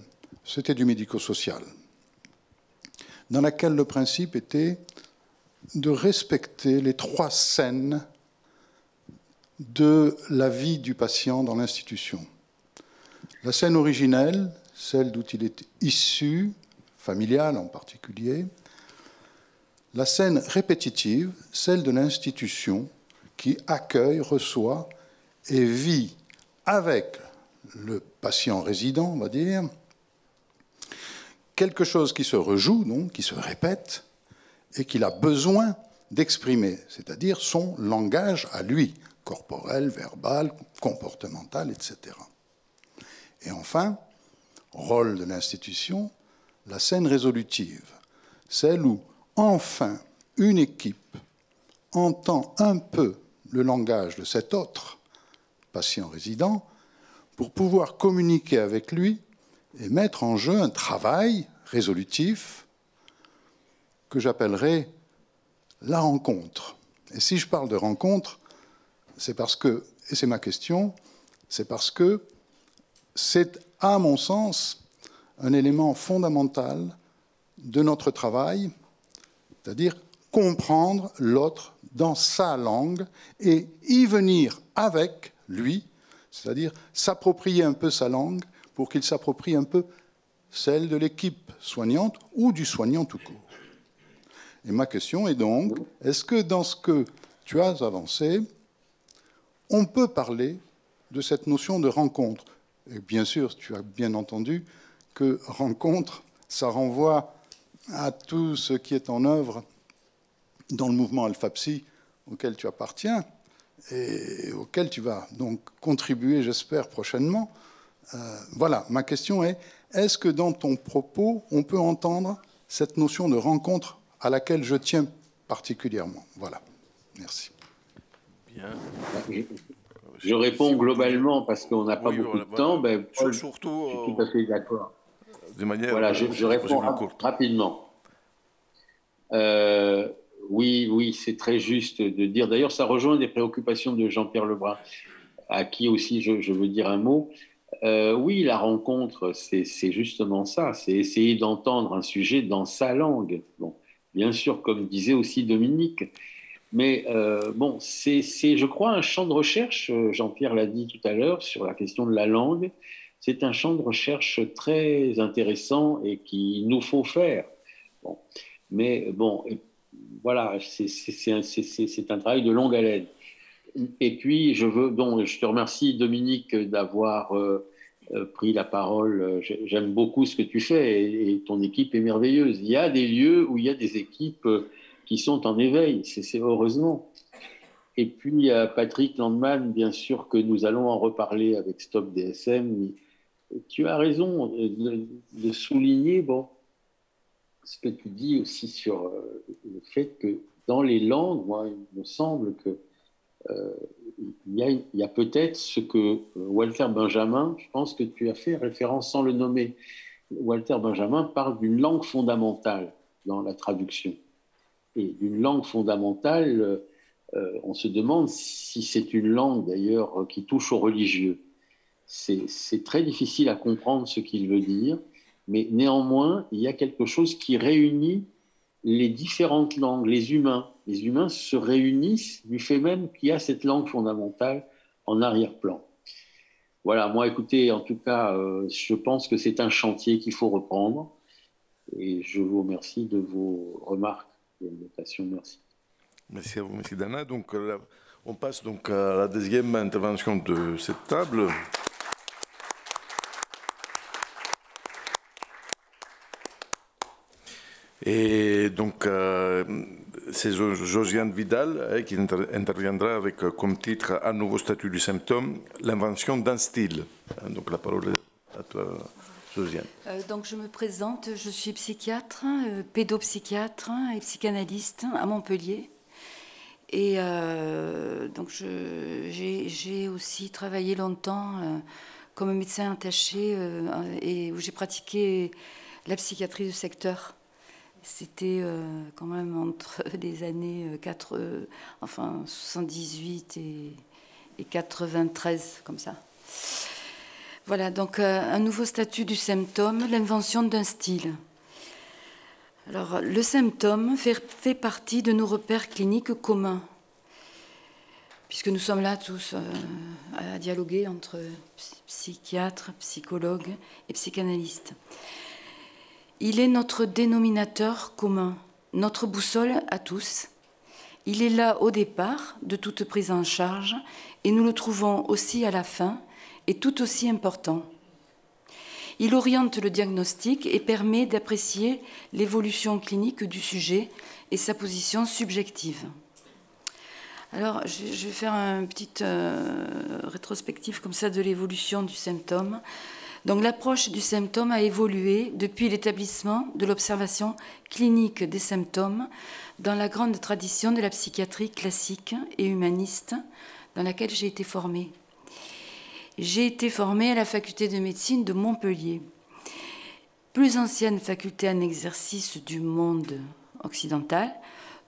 c'était du médico-social, dans laquelle le principe était de respecter les 3 scènes de la vie du patient dans l'institution. La scène originelle, celle d'où il est issu, familiale en particulier. La scène répétitive, celle de l'institution qui accueille, reçoit et vit avec le patient résident, on va dire, quelque chose qui se rejoue, donc, qui se répète, et qu'il a besoin d'exprimer, c'est-à-dire son langage à lui, corporel, verbal, comportemental, etc. Et enfin, rôle de l'institution, la scène résolutive, celle où, enfin, une équipe entend un peu le langage de cet autre patient résident pour pouvoir communiquer avec lui et mettre en jeu un travail résolutif que j'appellerais la rencontre. Et si je parle de rencontre, c'est parce que, et c'est ma question, c'est parce que c'est, à mon sens, un élément fondamental de notre travail, c'est-à-dire comprendre l'autre dans sa langue et y venir avec lui, c'est-à-dire s'approprier un peu sa langue pour qu'il s'approprie un peu celle de l'équipe soignante ou du soignant tout court. Et ma question est donc, est-ce que dans ce que tu as avancé, on peut parler de cette notion de rencontre? Et bien sûr, tu as bien entendu que rencontre, ça renvoie à tout ce qui est en œuvre dans le mouvement Alpha-Psy auquel tu appartiens et auquel tu vas donc contribuer, j'espère, prochainement. Voilà, ma question est, est-ce que dans ton propos, on peut entendre cette notion de rencontre à laquelle je tiens particulièrement? Voilà, merci. Bien. Je réponds globalement parce qu'on n'a pas beaucoup de temps. Ben, Paul, surtout, je suis tout à fait d'accord. De manière, voilà, je réponds rapidement. Oui, c'est très juste de dire. D'ailleurs, ça rejoint des préoccupations de Jean-Pierre Lebrun, à qui aussi je veux dire un mot. Oui, la rencontre, c'est justement ça. C'est essayer d'entendre un sujet dans sa langue. Bon, bien sûr, comme disait aussi Dominique. Mais bon, c'est, je crois, un champ de recherche. Jean-Pierre l'a dit tout à l'heure sur la question de la langue. C'est un champ de recherche très intéressant et qu'il nous faut faire. Bon. Mais bon, voilà, c'est un travail de longue haleine. Et puis, je te remercie, Dominique, d'avoir pris la parole. J'aime beaucoup ce que tu fais et ton équipe est merveilleuse. Il y a des lieux où il y a des équipes qui sont en éveil, c'est heureusement. Et puis, Patrick Landman, bien sûr que nous allons en reparler avec Stop DSM. Tu as raison de souligner ce que tu dis aussi sur le fait que dans les langues, moi, il me semble que il y a peut-être ce que Walter Benjamin, je pense que tu as fait référence sans le nommer, Walter Benjamin parle d'une langue fondamentale dans la traduction. Et d'une langue fondamentale, on se demande si c'est une langue d'ailleurs qui touche aux religieux. C'est très difficile à comprendre ce qu'il veut dire, mais néanmoins, il y a quelque chose qui réunit les différentes langues, les humains. Les humains se réunissent du fait même qu'il y a cette langue fondamentale en arrière-plan. Voilà, moi, écoutez, en tout cas, je pense que c'est un chantier qu'il faut reprendre. Et je vous remercie de vos remarques et notations. Merci. Merci à vous, M. Dana. Donc, on passe donc à la deuxième intervention de cette table. Et donc, c'est Josiane Vidal qui interviendra avec comme titre « Un nouveau statut du symptôme, l'invention d'un style ». Donc, la parole est à toi, Josiane. Donc, je me présente, je suis psychiatre, pédopsychiatre et psychanalyste à Montpellier. Et donc, j'ai aussi travaillé longtemps comme médecin attaché et où j'ai pratiqué la psychiatrie de secteur. C'était quand même entre les années 78 et 93, comme ça. Voilà, donc un nouveau statut du symptôme, l'invention d'un style. Alors, le symptôme fait partie de nos repères cliniques communs, puisque nous sommes là tous à dialoguer entre psychiatres, psychologues et psychanalystes. Il est notre dénominateur commun, notre boussole à tous. Il est là au départ de toute prise en charge et nous le trouvons aussi à la fin et tout aussi important. Il oriente le diagnostic et permet d'apprécier l'évolution clinique du sujet et sa position subjective. Alors, je vais faire une petite rétrospective comme ça de l'évolution du symptôme. Donc, l'approche du symptôme a évolué depuis l'établissement de l'observation clinique des symptômes dans la grande tradition de la psychiatrie classique et humaniste dans laquelle j'ai été formée. J'ai été formée à la faculté de médecine de Montpellier, plus ancienne faculté en exercice du monde occidental,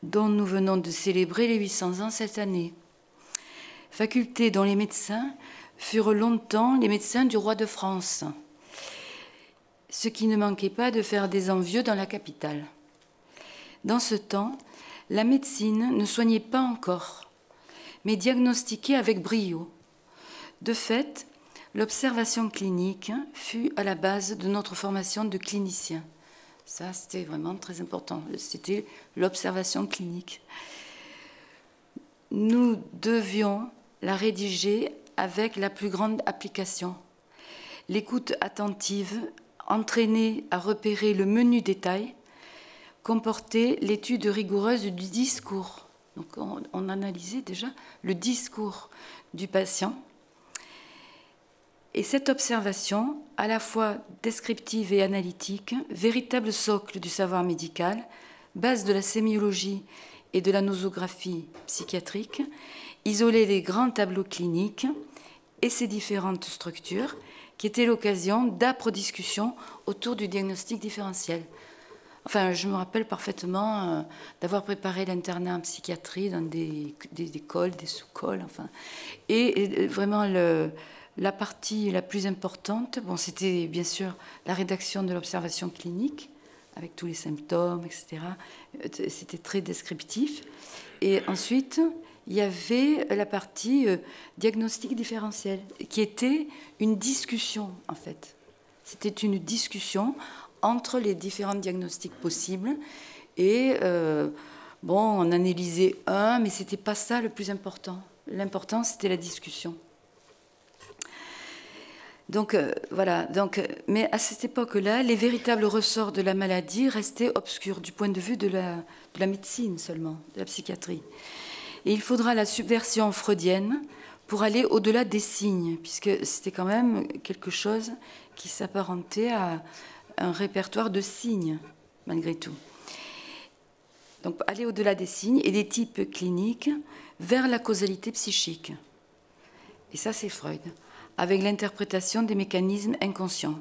dont nous venons de célébrer les 800 ans cette année. Faculté dont les médecins furent longtemps les médecins du roi de France, ce qui ne manquait pas de faire des envieux dans la capitale. Dans ce temps, la médecine ne soignait pas encore, mais diagnostiquait avec brio. De fait, l'observation clinique fut à la base de notre formation de clinicien. Ça, c'était vraiment très important. C'était l'observation clinique. Nous devions la rédiger avec la plus grande application. L'écoute attentive, entraînée à repérer le menu détail, comportait l'étude rigoureuse du discours. Donc on analysait déjà le discours du patient. Et cette observation, à la fois descriptive et analytique, véritable socle du savoir médical, base de la sémiologie et de la nosographie psychiatrique, isolait les grands tableaux cliniques et ses différentes structures, qui étaient l'occasion d'âpres discussions autour du diagnostic différentiel. Enfin, je me rappelle parfaitement d'avoir préparé l'internat en psychiatrie dans des cols, des sous-cols, enfin. Et vraiment, la partie la plus importante, bon, c'était bien sûr la rédaction de l'observation clinique, avec tous les symptômes, etc. C'était très descriptif. Et ensuite, il y avait la partie diagnostic différentiel, qui était une discussion, en fait. C'était une discussion entre les différents diagnostics possibles. Et, bon, on analysait un, mais ce n'était pas ça le plus important. L'important, c'était la discussion. Donc, voilà. Donc, mais à cette époque-là, les véritables ressorts de la maladie restaient obscurs du point de vue de la médecine seulement, de la psychiatrie. Et il faudra la subversion freudienne pour aller au-delà des signes, puisque c'était quand même quelque chose qui s'apparentait à un répertoire de signes, malgré tout. Donc, aller au-delà des signes et des types cliniques vers la causalité psychique. Et ça, c'est Freud, avec l'interprétation des mécanismes inconscients.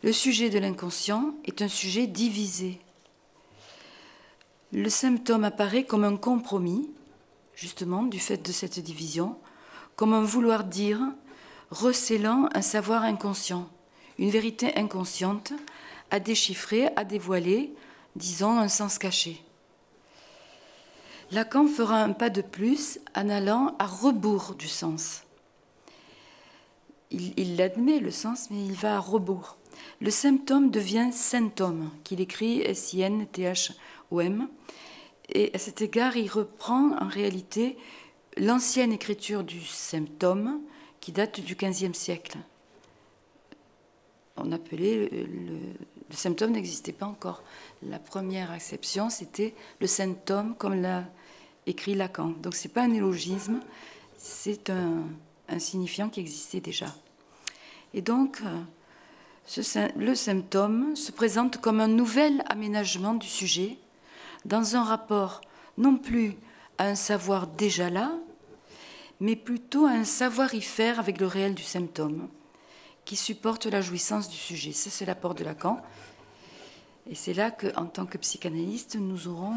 Le sujet de l'inconscient est un sujet divisé. Le symptôme apparaît comme un compromis, justement, du fait de cette division, comme un vouloir dire, recélant un savoir inconscient, une vérité inconsciente, à déchiffrer, à dévoiler, disons, un sens caché. Lacan fera un pas de plus en allant à rebours du sens. Il admet le sens, mais il va à rebours. le symptôme devient symptôme, qu'il écrit S-I-N-T-H-O-M. Et à cet égard, il reprend en réalité l'ancienne écriture du symptôme qui date du XVe siècle. On appelait le symptôme n'existait pas encore. La première acception, c'était le symptôme, comme l'a écrit Lacan. Donc ce n'est pas un néologisme, c'est un signifiant qui existait déjà. Et donc, le symptôme se présente comme un nouvel aménagement du sujet dans un rapport non plus à un savoir déjà là, mais plutôt à un savoir-y-faire avec le réel du symptôme, qui supporte la jouissance du sujet. Ça, c'est l'apport de Lacan. Et c'est là qu'en tant que psychanalyste, nous aurons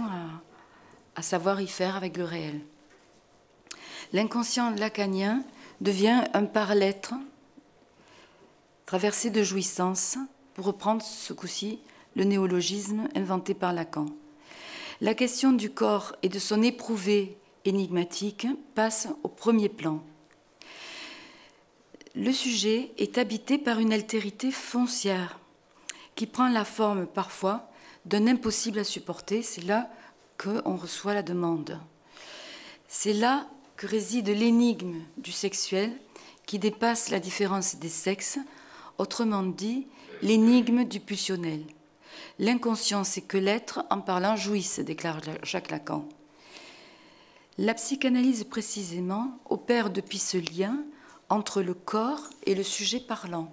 à savoir y faire avec le réel. L'inconscient lacanien devient un par-l'être, traversé de jouissance, pour reprendre ce coup-ci le néologisme inventé par Lacan. La question du corps et de son éprouvé énigmatique passe au premier plan. Le sujet est habité par une altérité foncière qui prend la forme parfois d'un impossible à supporter. C'est là qu'on reçoit la demande. C'est là que réside l'énigme du sexuel qui dépasse la différence des sexes, autrement dit, l'énigme du pulsionnel. L'inconscient, c'est que l'être, en parlant, jouisse, déclare Jacques Lacan. La psychanalyse, précisément, opère depuis ce lien entre le corps et le sujet parlant.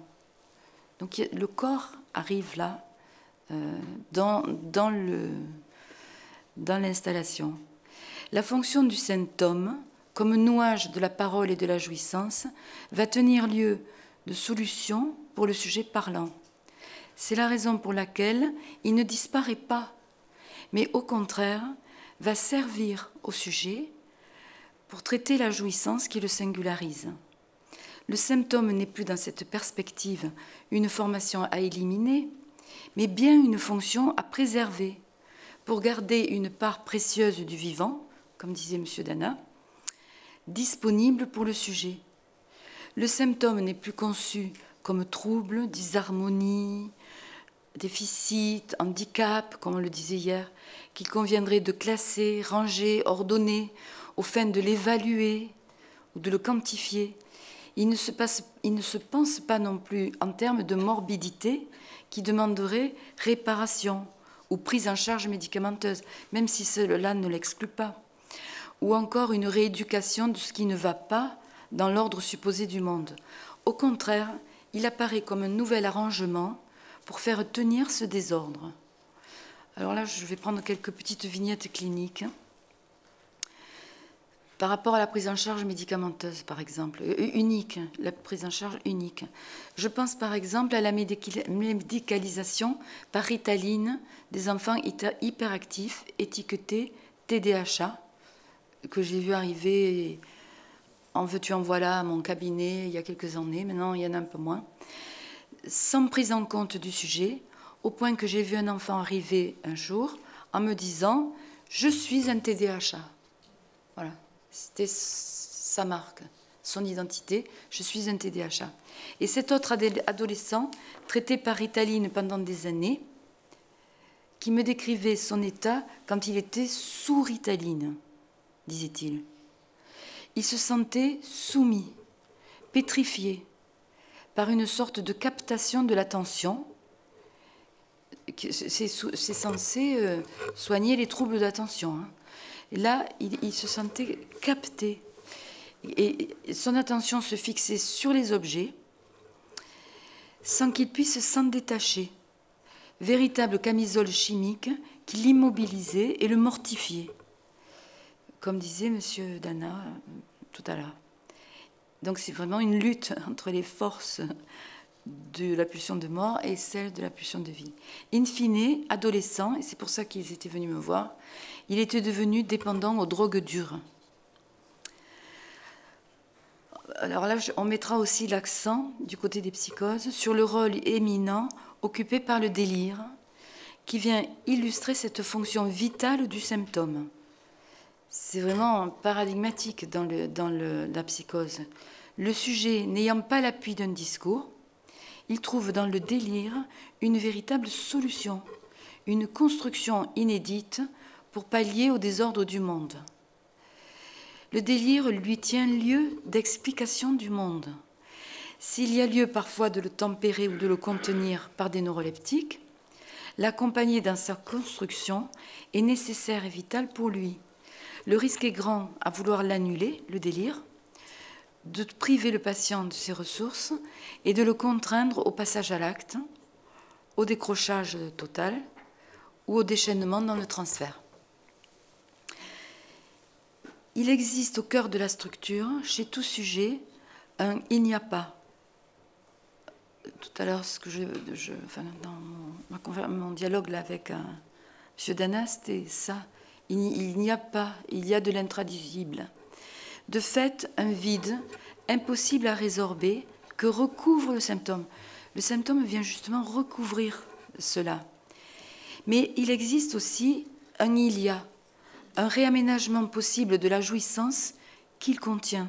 Donc le corps arrive là, dans l'installation. La fonction du symptôme, comme nouage de la parole et de la jouissance, va tenir lieu de solution pour le sujet parlant. C'est la raison pour laquelle il ne disparaît pas, mais au contraire va servir au sujet pour traiter la jouissance qui le singularise. Le symptôme n'est plus dans cette perspective une formation à éliminer, mais bien une fonction à préserver pour garder une part précieuse du vivant, comme disait M. Dana, disponible pour le sujet. Le symptôme n'est plus conçu comme trouble, disharmonie, déficit, handicap, comme on le disait hier, qu'il conviendrait de classer, ranger, ordonner, aux fins de l'évaluer ou de le quantifier. Il ne se pense pas non plus en termes de morbidité qui demanderait réparation ou prise en charge médicamenteuse, même si cela ne l'exclut pas, ou encore une rééducation de ce qui ne va pas dans l'ordre supposé du monde. Au contraire, il apparaît comme un nouvel arrangement pour faire tenir ce désordre. Alors là, je vais prendre quelques petites vignettes cliniques. Par rapport à la prise en charge médicamenteuse, par exemple, unique, la prise en charge unique. Je pense par exemple à la médicalisation par Ritaline des enfants hyperactifs étiquetés TDAH, que j'ai vu arriver en veux-tu en voilà à mon cabinet il y a quelques années, maintenant il y en a un peu moins, sans prise en compte du sujet, au point que j'ai vu un enfant arriver un jour en me disant « Je suis un TDAH ». Voilà. C'était sa marque, son identité, je suis un TDAH. Et cet autre adolescent, traité par Ritaline pendant des années, qui me décrivait son état quand il était sous Ritaline, disait-il. Il se sentait soumis, pétrifié, par une sorte de captation de l'attention. C'est censé soigner les troubles d'attention, hein. Et là, il se sentait capté. Et son attention se fixait sur les objets sans qu'il puisse s'en détacher. Véritable camisole chimique qui l'immobilisait et le mortifiait, comme disait M. Dana tout à l'heure. Donc c'est vraiment une lutte entre les forces de la pulsion de mort et celle de la pulsion de vie. In fine, adolescent, et c'est pour ça qu'ils étaient venus me voir, il était devenu dépendant aux drogues dures. Alors là, on mettra aussi l'accent, du côté des psychoses, sur le rôle éminent occupé par le délire, qui vient illustrer cette fonction vitale du symptôme. C'est vraiment paradigmatique dans la psychose. Le sujet n'ayant pas l'appui d'un discours, il trouve dans le délire une véritable solution, une construction inédite pour pallier au désordre du monde. Le délire lui tient lieu d'explication du monde. S'il y a lieu parfois de le tempérer ou de le contenir par des neuroleptiques, l'accompagner dans sa construction est nécessaire et vital pour lui. Le risque est grand à vouloir l'annuler, le délire, de priver le patient de ses ressources et de le contraindre au passage à l'acte, au décrochage total ou au déchaînement dans le transfert. Il existe au cœur de la structure, chez tout sujet, un « il n'y a pas ». Tout à l'heure, dans mon dialogue là avec M. Dana, c'était ça. Il n'y a pas, il y a de l'intraduisible. De fait, un vide impossible à résorber que recouvre le symptôme. Le symptôme vient justement recouvrir cela. Mais il existe aussi un « il y a », un réaménagement possible de la jouissance qu'il contient,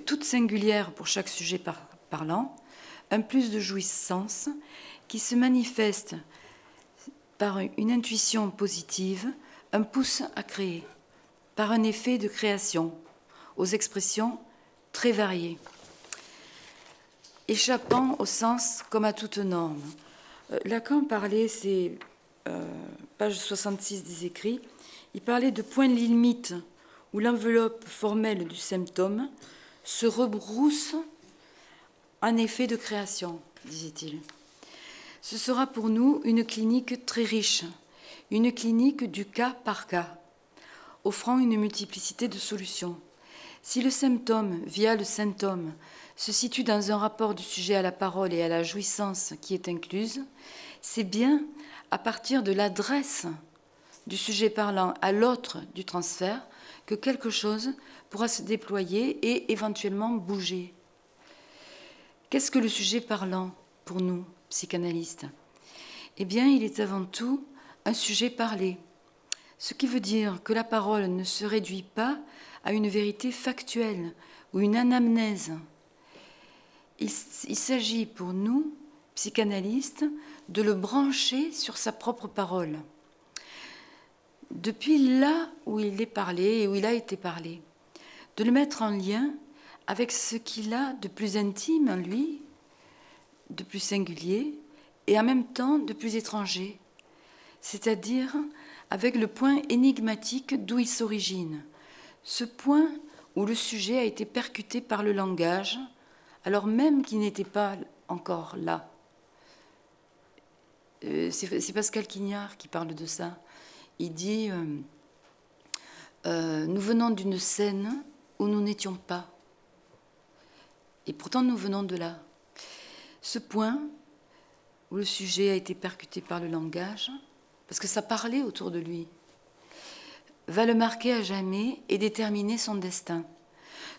toute singulière pour chaque sujet parlant, un plus de jouissance qui se manifeste par une intuition positive, un pouce à créer, par un effet de création, aux expressions très variées, échappant au sens comme à toute norme. Lacan parlait, c'est page 66 des écrits, il parlait de points limite où l'enveloppe formelle du symptôme se rebrousse en effet de création, disait-il. Ce sera pour nous une clinique très riche, une clinique du cas par cas, offrant une multiplicité de solutions. Si le symptôme, via le symptôme, se situe dans un rapport du sujet à la parole et à la jouissance qui est incluse, c'est bien à partir de l'adresse du sujet parlant à l'autre du transfert que quelque chose pourra se déployer et éventuellement bouger. Qu'est-ce que le sujet parlant pour nous, psychanalystes? Eh bien, il est avant tout un sujet parlé, ce qui veut dire que la parole ne se réduit pas à une vérité factuelle ou une anamnèse. Il s'agit pour nous, psychanalystes, de le brancher sur sa propre parole. Depuis là où il est parlé et où il a été parlé, de le mettre en lien avec ce qu'il a de plus intime en lui, de plus singulier et en même temps de plus étranger, c'est-à-dire avec le point énigmatique d'où il s'origine, ce point où le sujet a été percuté par le langage, alors même qu'il n'était pas encore là. C'est Pascal Quignard qui parle de ça. Il dit nous venons d'une scène où nous n'étions pas. Et pourtant, nous venons de là. Ce point où le sujet a été percuté par le langage, parce que ça parlait autour de lui, va le marquer à jamais et déterminer son destin.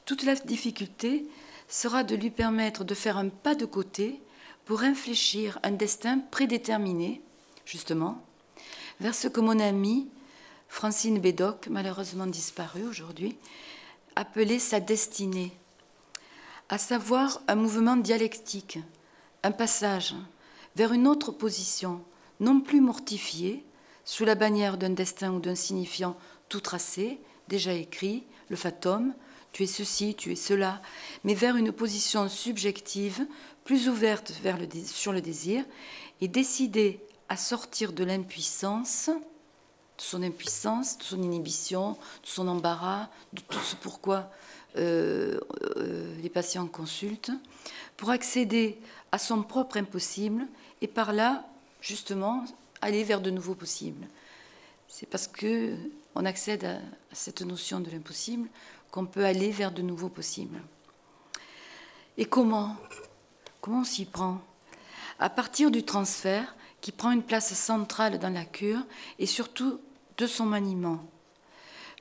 Toute la difficulté sera de lui permettre de faire un pas de côté pour infléchir un destin prédéterminé, justement, vers ce que mon amie Francine Bédoc, malheureusement disparue aujourd'hui, appelait sa destinée, à savoir un mouvement dialectique, un passage vers une autre position, non plus mortifiée, sous la bannière d'un destin ou d'un signifiant tout tracé, déjà écrit, le fatum, tu es ceci, tu es cela, mais vers une position subjective, plus ouverte sur le désir, et décidée à sortir de l'impuissance, de son inhibition, de son embarras, de tout ce pourquoi les patients consultent, pour accéder à son propre impossible et par là, justement, aller vers de nouveaux possibles. C'est parce qu'on accède à cette notion de l'impossible qu'on peut aller vers de nouveaux possibles. Et comment on s'y prend? À partir du transfert qui prend une place centrale dans la cure et surtout de son maniement.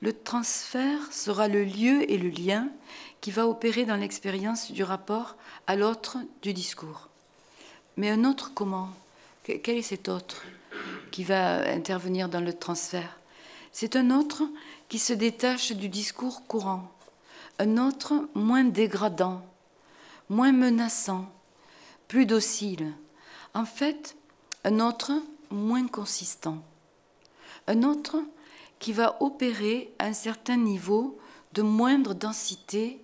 Le transfert sera le lieu et le lien qui va opérer dans l'expérience du rapport à l'autre du discours. Mais un autre comment? Quel est cet autre qui va intervenir dans le transfert? C'est un autre qui se détache du discours courant, un autre moins dégradant, moins menaçant, plus docile. En fait, un autre moins consistant. Un autre qui va opérer à un certain niveau de moindre densité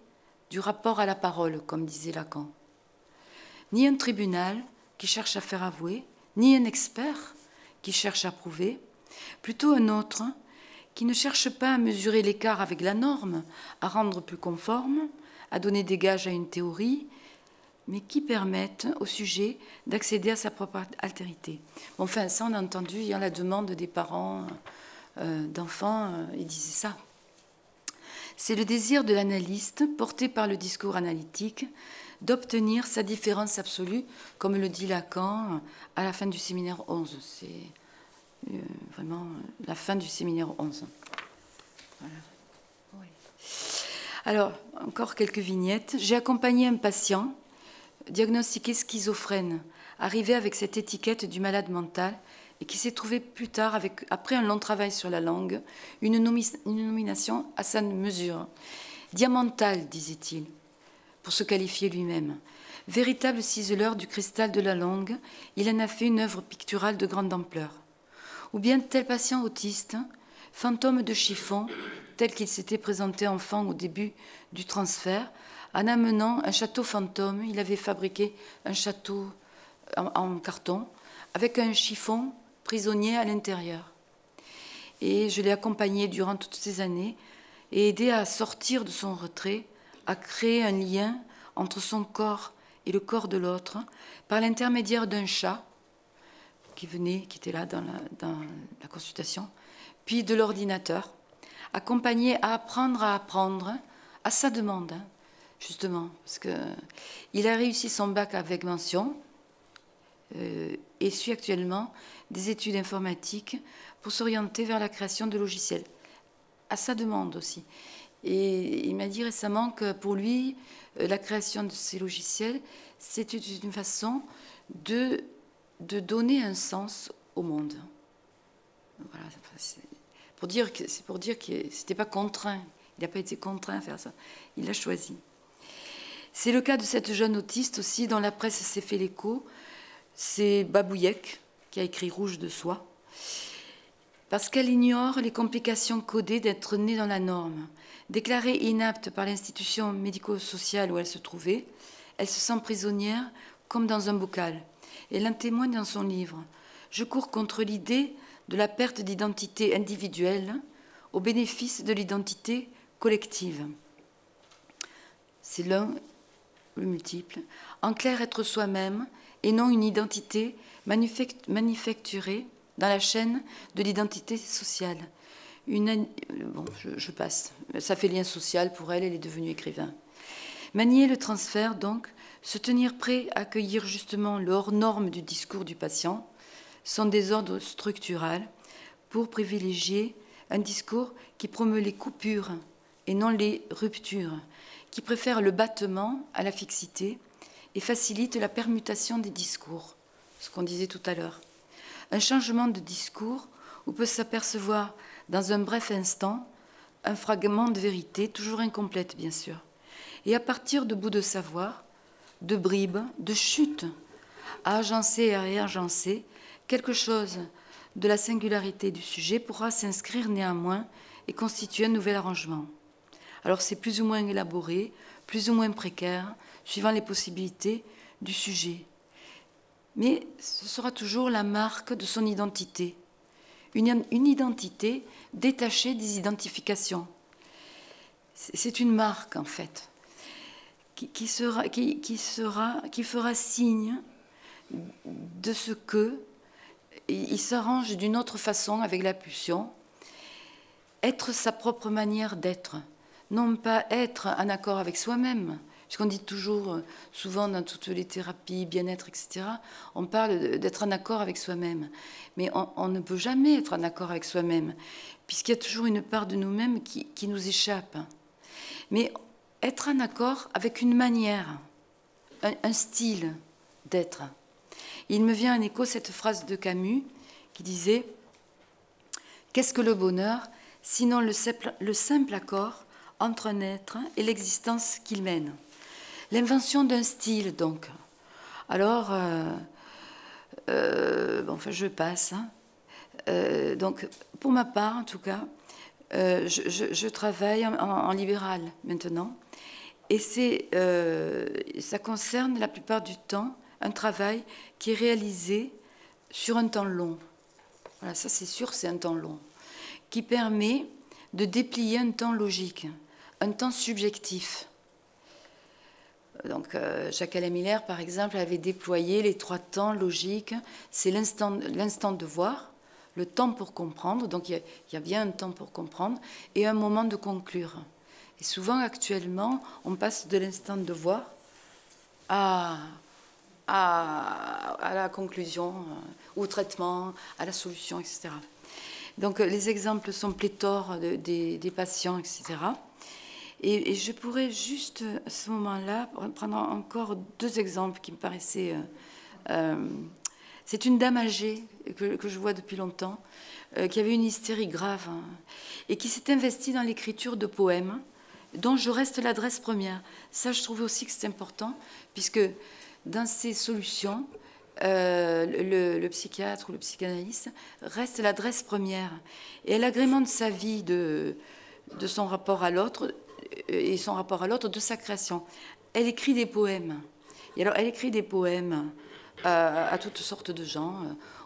du rapport à la parole, comme disait Lacan. Ni un tribunal qui cherche à faire avouer, ni un expert qui cherche à prouver, plutôt un autre qui ne cherche pas à mesurer l'écart avec la norme, à rendre plus conforme, à donner des gages à une théorie, mais qui permettent au sujet d'accéder à sa propre altérité. Bon, enfin, ça, on a entendu, il y a la demande des parents d'enfants, ils disaient ça. C'est le désir de l'analyste, porté par le discours analytique, d'obtenir sa différence absolue, comme le dit Lacan à la fin du séminaire 11. C'est vraiment la fin du séminaire 11. Voilà. Oui. Alors, encore quelques vignettes. J'ai accompagné un patient diagnostiqué schizophrène, arrivé avec cette étiquette du malade mental et qui s'est trouvé plus tard, après un long travail sur la langue, une nomination à sa mesure. Diamantal, disait-il, pour se qualifier lui-même. Véritable ciseleur du cristal de la langue, il en a fait une œuvre picturale de grande ampleur. Ou bien tel patient autiste, fantôme de chiffon, tel qu'il s'était présenté enfant au début du transfert, en amenant un château fantôme. Il avait fabriqué un château en carton avec un chiffon prisonnier à l'intérieur. Et je l'ai accompagné durant toutes ces années et aidé à sortir de son retrait, à créer un lien entre son corps et le corps de l'autre par l'intermédiaire d'un chat qui était là dans la consultation, puis de l'ordinateur, accompagné à apprendre à sa demande, justement, parce qu'il a réussi son bac avec mention et suit actuellement des études informatiques pour s'orienter vers la création de logiciels, à sa demande aussi. Et il m'a dit récemment que pour lui, la création de ces logiciels, c'était une façon de donner un sens au monde. Voilà, c'est pour dire que c'était pas contraint. Il n'a pas été contraint à faire ça. Il l'a choisi. C'est le cas de cette jeune autiste aussi, dont la presse s'est fait l'écho. C'est Babouyek qui a écrit Rouge de soie, parce qu'elle ignore les complications codées d'être née dans la norme. Déclarée inapte par l'institution médico-sociale où elle se trouvait, elle se sent prisonnière comme dans un bocal. Elle en témoigne dans son livre. Je cours contre l'idée de la perte d'identité individuelle au bénéfice de l'identité collective. C'est l'un, le multiple. En clair, être soi-même et non une identité manufacturée dans la chaîne de l'identité sociale. Bon, je passe. Ça fait lien social pour elle, elle est devenue écrivain. Manier le transfert, donc, se tenir prêt à accueillir justement le hors-norme du discours du patient, son désordre structural, pour privilégier un discours qui promeut les coupures et non les ruptures, qui préfère le battement à la fixité et facilite la permutation des discours, ce qu'on disait tout à l'heure. Un changement de discours où peut s'apercevoir dans un bref instant un fragment de vérité, toujours incomplète bien sûr, et à partir de bouts de savoir, de bribes, de chutes, à agencer et à réagencer, quelque chose de la singularité du sujet pourra s'inscrire néanmoins et constituer un nouvel arrangement. Alors c'est plus ou moins élaboré, plus ou moins précaire, suivant les possibilités du sujet. Mais ce sera toujours la marque de son identité, une identité détachée des identifications. C'est une marque, en fait, qui fera signe de ce que il s'arrange d'une autre façon avec la pulsion, être sa propre manière d'être, non pas être en accord avec soi-même. Puisqu'on dit toujours, souvent dans toutes les thérapies, bien-être, etc., on parle d'être en accord avec soi-même. Mais on ne peut jamais être en accord avec soi-même, puisqu'il y a toujours une part de nous-mêmes qui nous échappe. Mais être en accord avec une manière, un style d'être. Il me vient en écho cette phrase de Camus qui disait « Qu'est-ce que le bonheur, sinon le simple accord entre un être et l'existence qu'il mène ?» L'invention d'un style, donc, Alors, enfin, je passe. Hein. Donc, pour ma part, en tout cas, je travaille en libéral maintenant. Et ça concerne la plupart du temps un travail qui est réalisé sur un temps long. Voilà, ça c'est sûr, c'est un temps long, qui permet de déplier un temps logique, un temps subjectif. Donc, Jacques-Alain Miller, par exemple, avait déployé les 3 temps logiques. C'est l'instant de voir, le temps pour comprendre, donc il y a bien un temps pour comprendre, et un moment de conclure. Et souvent, actuellement, on passe de l'instant de voir à la conclusion, au traitement, à la solution, etc. Donc, les exemples sont pléthores des patients, etc. Et je pourrais juste, à ce moment-là, prendre encore 2 exemples qui me paraissaient... c'est une dame âgée que je vois depuis longtemps, qui avait une hystérie grave, hein, et qui s'est investie dans l'écriture de poèmes, dont je reste l'adresse première. Ça, je trouve aussi que c'est important, puisque dans ces solutions, le psychiatre ou le psychanalyste reste l'adresse première. Et elle agrémente sa vie de son rapport à l'autre, et son rapport à l'autre de sa création. Elle écrit des poèmes. Et alors, elle écrit des poèmes à toutes sortes de gens,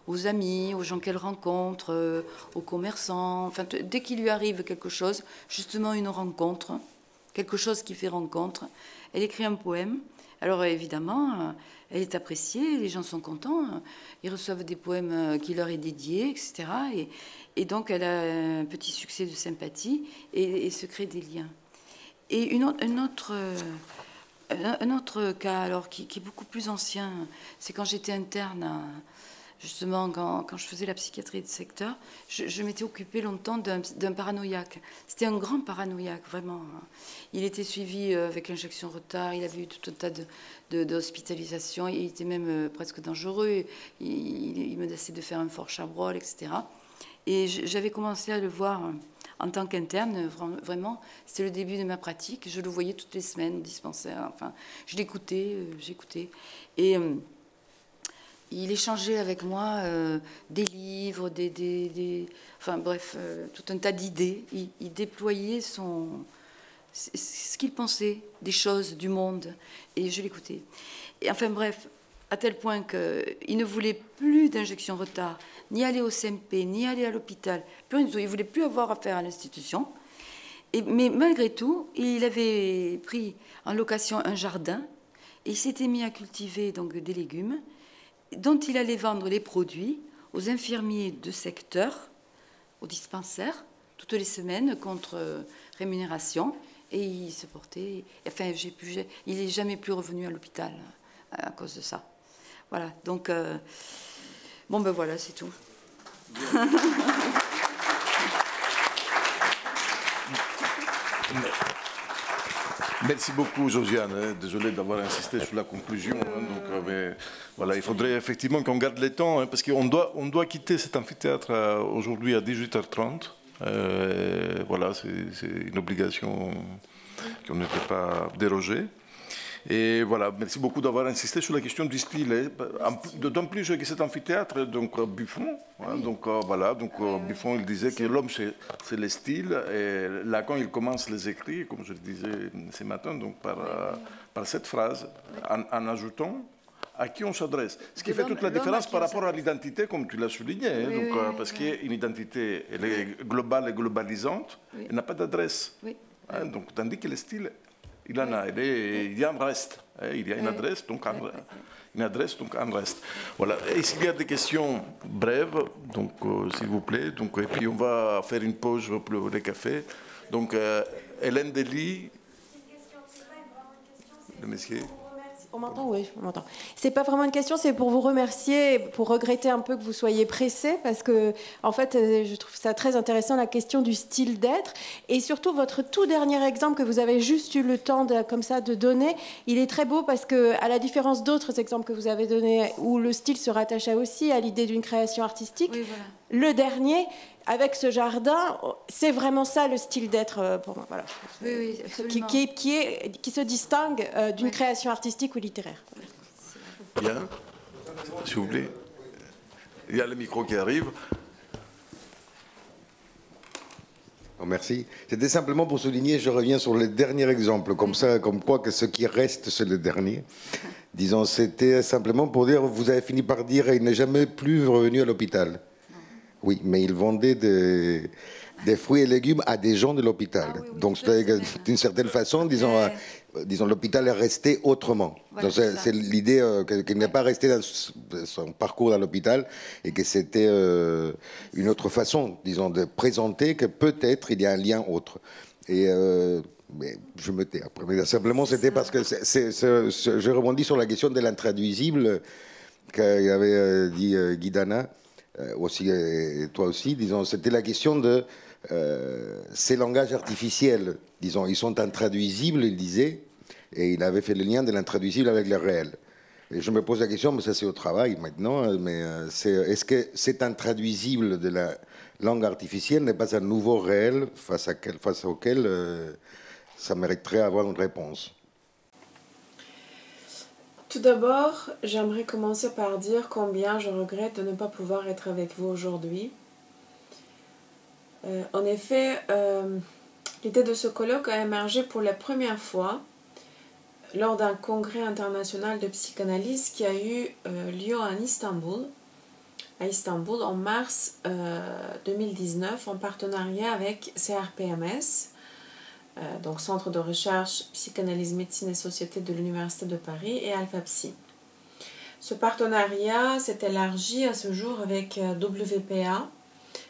aux amis, aux gens qu'elle rencontre, aux commerçants. Enfin, dès qu'il lui arrive quelque chose, justement une rencontre, quelque chose qui fait rencontre, elle écrit un poème. Alors évidemment, elle est appréciée, les gens sont contents, ils reçoivent des poèmes qui leur est dédiés, etc. Et donc elle a un petit succès de sympathie et se crée des liens. Et un autre cas, alors, qui est beaucoup plus ancien, c'est quand j'étais interne, justement, quand je faisais la psychiatrie de secteur, je m'étais occupée longtemps d'un paranoïaque. C'était un grand paranoïaque, vraiment. Il était suivi avec injection retard, il avait eu tout un tas d'hospitalisations, il était même presque dangereux, il menaçait de faire un fort Chabrol, etc. Et j'avais commencé à le voir en tant qu'interne, vraiment, c'était le début de ma pratique. Je le voyais toutes les semaines au dispensaire. Enfin, je l'écoutais, j'écoutais. Et il échangeait avec moi des livres, enfin bref, tout un tas d'idées. Il déployait ce qu'il pensait des choses, du monde. Et je l'écoutais. Et enfin bref, à tel point qu'il ne voulait plus d'injection retard, ni aller au CMP, ni aller à l'hôpital. Il ne voulait plus avoir affaire à l'institution. Mais malgré tout, il avait pris en location un jardin et il s'était mis à cultiver donc, des légumes dont il allait vendre les produits aux infirmiers de secteur, aux dispensaires, toutes les semaines contre rémunération. Et il se portait... Enfin, il n'est jamais plus revenu à l'hôpital à cause de ça. Voilà, donc... bon, ben voilà, c'est tout. Merci beaucoup, Josiane. Désolé d'avoir insisté sur la conclusion. Donc, mais, voilà, il faudrait effectivement qu'on garde les temps, parce qu'on doit quitter cet amphithéâtre aujourd'hui à 18h30. Voilà, c'est une obligation qu'on ne peut pas déroger. Et voilà, merci beaucoup d'avoir insisté sur la question du style. D'autant plus que cet amphithéâtre, donc Buffon, hein, donc voilà, donc Buffon, il disait que l'homme c'est le style, et Lacan il commence les écrits, comme je le disais ce matin, donc par cette phrase, en ajoutant à qui on s'adresse. Ce qui fait toute la différence par rapport à l'identité, comme tu l'as souligné, hein, oui, donc, oui, parce qu'une identité elle est globale et globalisante, elle n'a pas d'adresse. Oui. Hein, donc, tandis que le style, il en a, il y a un reste. Hein, il y a une adresse, donc un reste. Voilà. Et s'il y a des questions brèves, donc s'il vous plaît, donc, et puis on va faire une pause pour le café. Donc, Hélène Delis, le monsieur. On m'entend? Oui, on m'entend. C'est pas vraiment une question, c'est pour vous remercier, pour regretter un peu que vous soyez pressé, parce que, en fait, je trouve ça très intéressant, la question du style d'être, et surtout votre tout dernier exemple que vous avez juste eu le temps comme ça de donner, il est très beau parce que, à la différence d'autres exemples que vous avez donnés, où le style se rattachait aussi à l'idée d'une création artistique, oui, voilà. Le dernier, avec ce jardin, c'est vraiment ça le style d'être pour moi. Voilà. Oui, qui se distingue d'une création artistique ou littéraire. Bien, s'il vous plaît. Il y a le micro qui arrive. Oh, merci. C'était simplement pour souligner, je reviens sur le dernier exemple, comme ça, comme quoi que ce qui reste, c'est le dernier. Disons, c'était simplement pour dire, vous avez fini par dire, il n'est jamais plus revenu à l'hôpital. Oui, mais il vendait des fruits et légumes à des gens de l'hôpital. Ah, oui, oui, donc, d'une certaine façon, disons, l'hôpital est resté autrement. Voilà, c'est l'idée qu'il n'est pas resté dans son parcours dans l'hôpital et que c'était une autre façon, disons, de présenter que peut-être il y a un lien autre. Et mais je me tais après. Mais simplement, c'était parce que je rebondis sur la question de l'intraduisible qu'avait dit Guy Dana, aussi, et toi aussi, disons, c'était la question de ces langages artificiels, disons, ils sont intraduisibles, il disait, et il avait fait le lien de l'intraduisible avec le réel. Et je me pose la question, mais ça c'est au travail maintenant, mais est-ce que cet intraduisible de la langue artificielle n'est pas un nouveau réel face auquel ça mériterait avoir une réponse? Tout d'abord, j'aimerais commencer par dire combien je regrette de ne pas pouvoir être avec vous aujourd'hui. En effet, l'idée de ce colloque a émergé pour la première fois lors d'un congrès international de psychanalyse qui a eu lieu à Istanbul en mars 2019 en partenariat avec CRPMS, donc Centre de recherche Psychanalyse, Médecine et Société de l'Université de Paris, et Alpha Psy. Ce partenariat s'est élargi à ce jour avec WPA,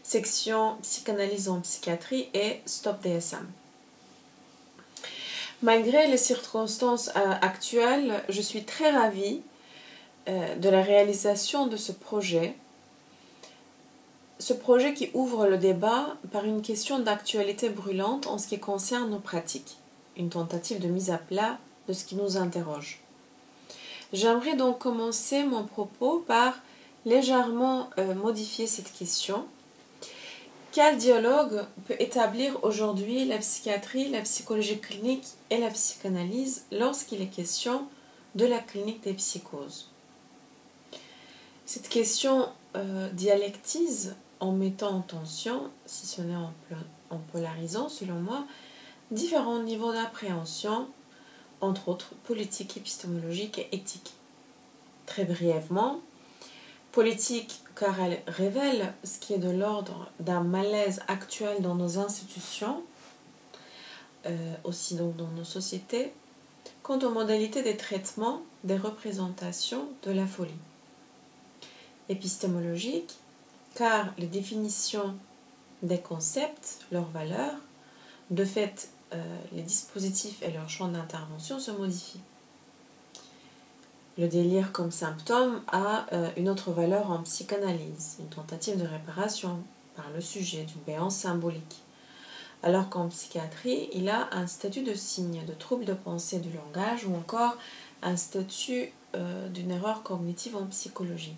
section Psychanalyse en psychiatrie, et Stop DSM. Malgré les circonstances actuelles, je suis très ravie de la réalisation de ce projet qui ouvre le débat par une question d'actualité brûlante en ce qui concerne nos pratiques, une tentative de mise à plat de ce qui nous interroge. J'aimerais donc commencer mon propos par légèrement modifier cette question. Quel dialogue peut établir aujourd'hui la psychiatrie, la psychologie clinique et la psychanalyse lorsqu'il est question de la clinique des psychoses? Cette question dialectise en mettant en tension, si ce n'est en polarisant, selon moi, différents niveaux d'appréhension, entre autres politique, épistémologique et éthique. Très brièvement, politique car elle révèle ce qui est de l'ordre d'un malaise actuel dans nos institutions, aussi donc dans nos sociétés, quant aux modalités des traitements des représentations de la folie. Épistémologique car les définitions des concepts, leurs valeurs, de fait les dispositifs et leur champ d'intervention se modifient. Le délire comme symptôme a une autre valeur en psychanalyse, une tentative de réparation par le sujet d'une béance symbolique. Alors qu'en psychiatrie, il a un statut de signe, de trouble de pensée du langage ou encore un statut d'une erreur cognitive en psychologie.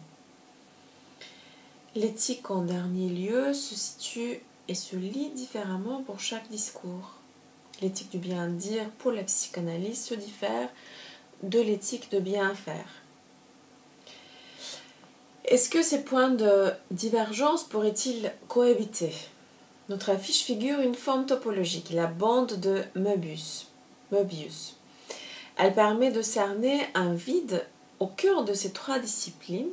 L'éthique en dernier lieu se situe et se lie différemment pour chaque discours. L'éthique du bien dire pour la psychanalyse se diffère de l'éthique de bien faire. Est-ce que ces points de divergence pourraient-ils cohabiter? Notre affiche figure une forme topologique, la bande de Möbius. Elle permet de cerner un vide au cœur de ces trois disciplines,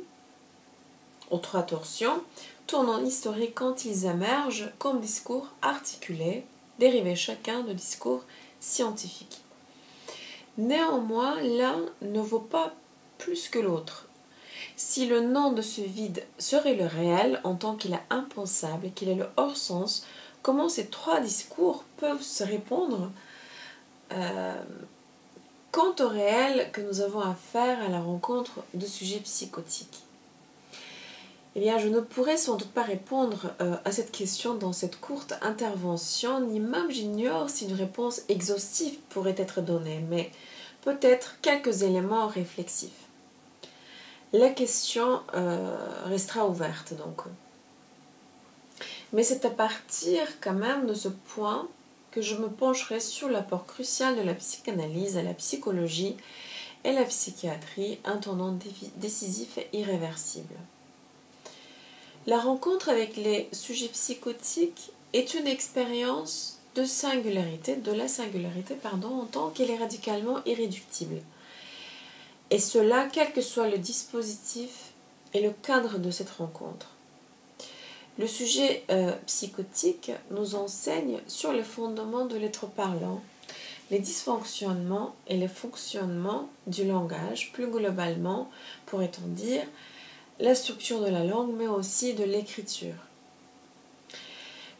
aux trois torsions, tournant historique quand ils émergent comme discours articulés, dérivés chacun de discours scientifiques. Néanmoins, l'un ne vaut pas plus que l'autre. Si le nom de ce vide serait le réel, en tant qu'il est impensable et qu'il est le hors-sens, comment ces trois discours peuvent se répondre quant au réel que nous avons à faire à la rencontre de sujets psychotiques? Eh bien, je ne pourrais sans doute pas répondre à cette question dans cette courte intervention, ni même j'ignore si une réponse exhaustive pourrait être donnée, mais peut-être quelques éléments réflexifs. La question restera ouverte donc. Mais c'est à partir quand même de ce point que je me pencherai sur l'apport crucial de la psychanalyse à la psychologie et la psychiatrie, un tournant décisif et irréversible. La rencontre avec les sujets psychotiques est une expérience de la singularité, en tant qu'elle est radicalement irréductible. Et cela, quel que soit le dispositif et le cadre de cette rencontre. Le sujet psychotique nous enseigne sur les fondements de l'être parlant, les dysfonctionnements et les fonctionnements du langage, plus globalement, pourrait-on dire, la structure de la langue, mais aussi de l'écriture.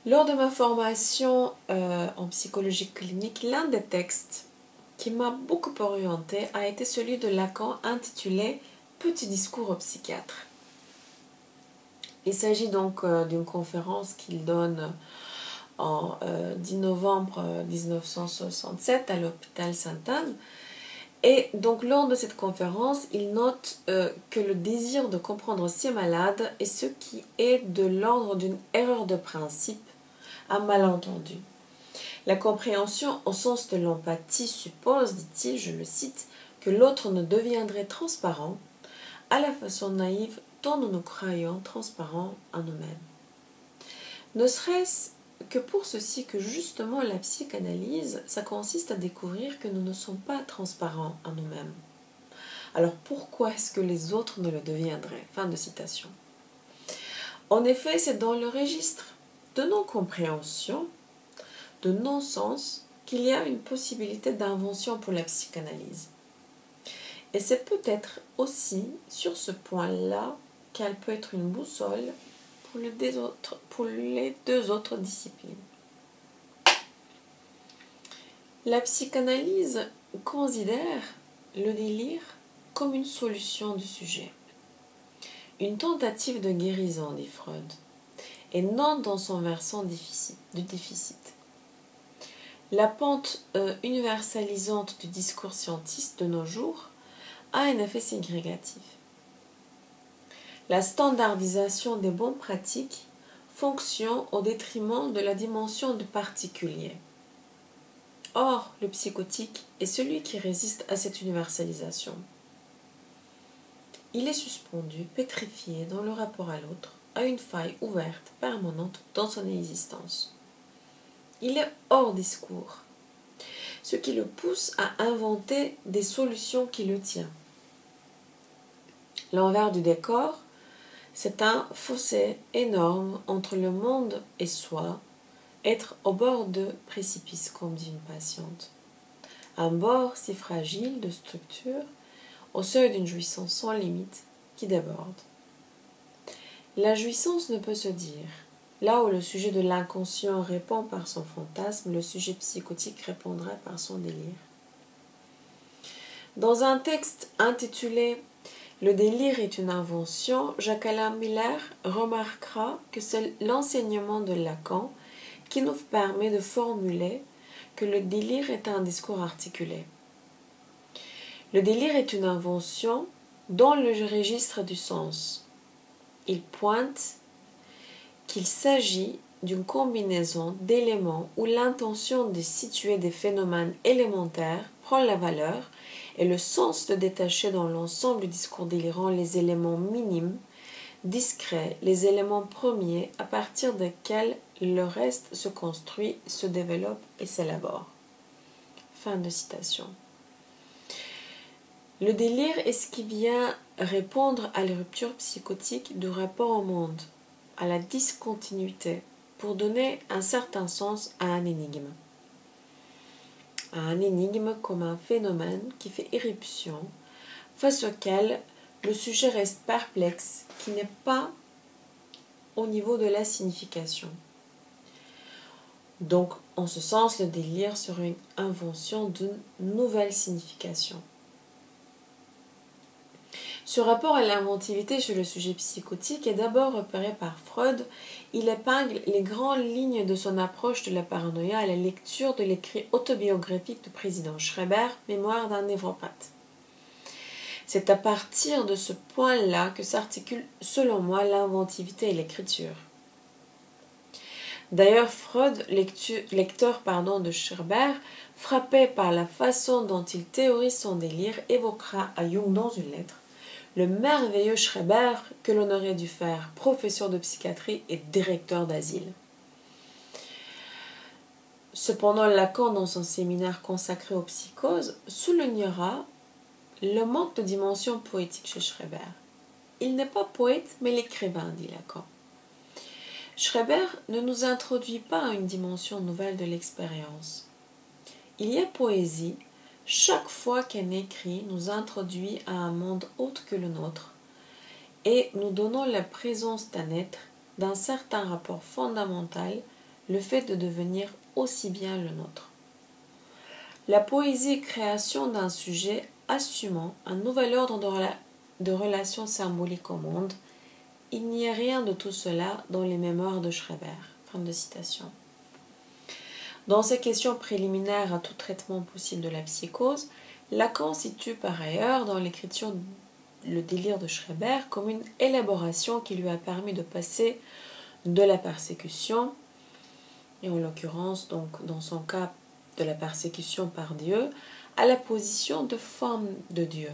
Lors de ma formation en psychologie clinique, l'un des textes qui m'a beaucoup orientée a été celui de Lacan intitulé « Petit discours au psychiatre ». Il s'agit donc d'une conférence qu'il donne en 10 novembre 1967 à l'hôpital Sainte-Anne. Et donc lors de cette conférence, il note que le désir de comprendre ses malades est ce qui est de l'ordre d'une erreur de principe, un malentendu. La compréhension au sens de l'empathie suppose, dit-il, je le cite, que l'autre ne deviendrait transparent à la façon naïve dont nous nous croyons transparents en nous-mêmes. Ne serait-ce que pour ceci que justement la psychanalyse, ça consiste à découvrir que nous ne sommes pas transparents en nous-mêmes. Alors pourquoi est-ce que les autres ne le deviendraient ? Fin de citation. En effet, c'est dans le registre de non-compréhension, de non-sens, qu'il y a une possibilité d'invention pour la psychanalyse. Et c'est peut-être aussi sur ce point-là qu'elle peut être une boussole pour les deux autres disciplines. La psychanalyse considère le délire comme une solution du sujet, une tentative de guérison, dit Freud, et non dans son versant du déficit. La pente universalisante du discours scientiste de nos jours a un effet ségrégatif. La standardisation des bonnes pratiques fonctionne au détriment de la dimension du particulier. Or, le psychotique est celui qui résiste à cette universalisation. Il est suspendu, pétrifié dans le rapport à l'autre, à une faille ouverte, permanente dans son existence. Il est hors discours, ce qui le pousse à inventer des solutions qui le tiennent. L'envers du décor, c'est un fossé énorme entre le monde et soi, être au bord de précipice, comme dit une patiente. Un bord si fragile de structure, au seuil d'une jouissance sans limite qui déborde. La jouissance ne peut se dire. Là où le sujet de l'inconscient répond par son fantasme, le sujet psychotique répondra par son délire. Dans un texte intitulé « Le délire est une invention », Jacques-Alain Miller remarquera que c'est l'enseignement de Lacan qui nous permet de formuler que le délire est un discours articulé. Le délire est une invention dans le registre du sens. Il pointe qu'il s'agit d'une combinaison d'éléments où l'intention de situer des phénomènes élémentaires prend la valeur et le sens de détacher dans l'ensemble du discours délirant les éléments minimes, discrets, les éléments premiers à partir desquels le reste se construit, se développe et s'élabore. Fin de citation. Le délire est ce qui vient répondre à la rupture psychotique du rapport au monde, à la discontinuité, pour donner un certain sens à un énigme. À un énigme comme un phénomène qui fait éruption, face auquel le sujet reste perplexe, qui n'est pas au niveau de la signification. Donc, en ce sens, le délire serait une invention d'une nouvelle signification. Ce rapport à l'inventivité chez le sujet psychotique est d'abord repéré par Freud. Il épingle les grandes lignes de son approche de la paranoïa à la lecture de l'écrit autobiographique du président Schreiber, Mémoire d'un névropathe. C'est à partir de ce point-là que s'articule, selon moi, l'inventivité et l'écriture. D'ailleurs, Freud, lecteur de Schreber, frappé par la façon dont il théorise son délire, évoquera à Jung dans une lettre le merveilleux Schreber que l'on aurait dû faire professeur de psychiatrie et directeur d'asile. Cependant, Lacan, dans son séminaire consacré aux psychoses, soulignera le manque de dimension poétique chez Schreber. Il n'est pas poète, mais l'écrivain, dit Lacan. Schreber ne nous introduit pas à une dimension nouvelle de l'expérience. Il y a poésie, chaque fois qu'un écrit nous introduit à un monde autre que le nôtre, et nous donnons la présence d'un être, d'un certain rapport fondamental, le fait de devenir aussi bien le nôtre. La poésie est création d'un sujet assumant un nouvel ordre de relations symboliques au monde. Il n'y a rien de tout cela dans les mémoires de Schreber. Fin de citation. Dans ces questions préliminaires à tout traitement possible de la psychose, Lacan situe par ailleurs dans l'écriture le délire de Schreber comme une élaboration qui lui a permis de passer de la persécution, et en l'occurrence, donc dans son cas, de la persécution par Dieu, à la position de forme de Dieu,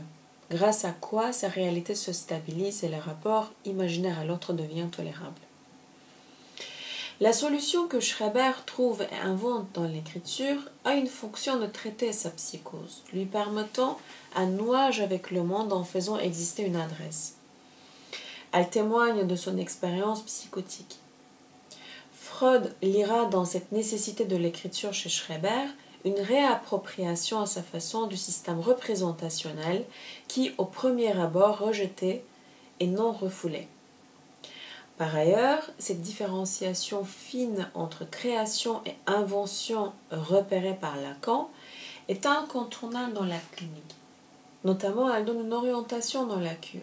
grâce à quoi sa réalité se stabilise et le rapport imaginaire à l'autre devient tolérable. La solution que Schreber trouve et invente dans l'écriture a une fonction de traiter sa psychose, lui permettant un nouage avec le monde en faisant exister une adresse. Elle témoigne de son expérience psychotique. Freud lira dans cette nécessité de l'écriture chez Schreber une réappropriation à sa façon du système représentationnel qui, au premier abord, rejetait et non refoulait. Par ailleurs, cette différenciation fine entre création et invention repérée par Lacan est incontournable dans la clinique. Notamment, elle donne une orientation dans la cure.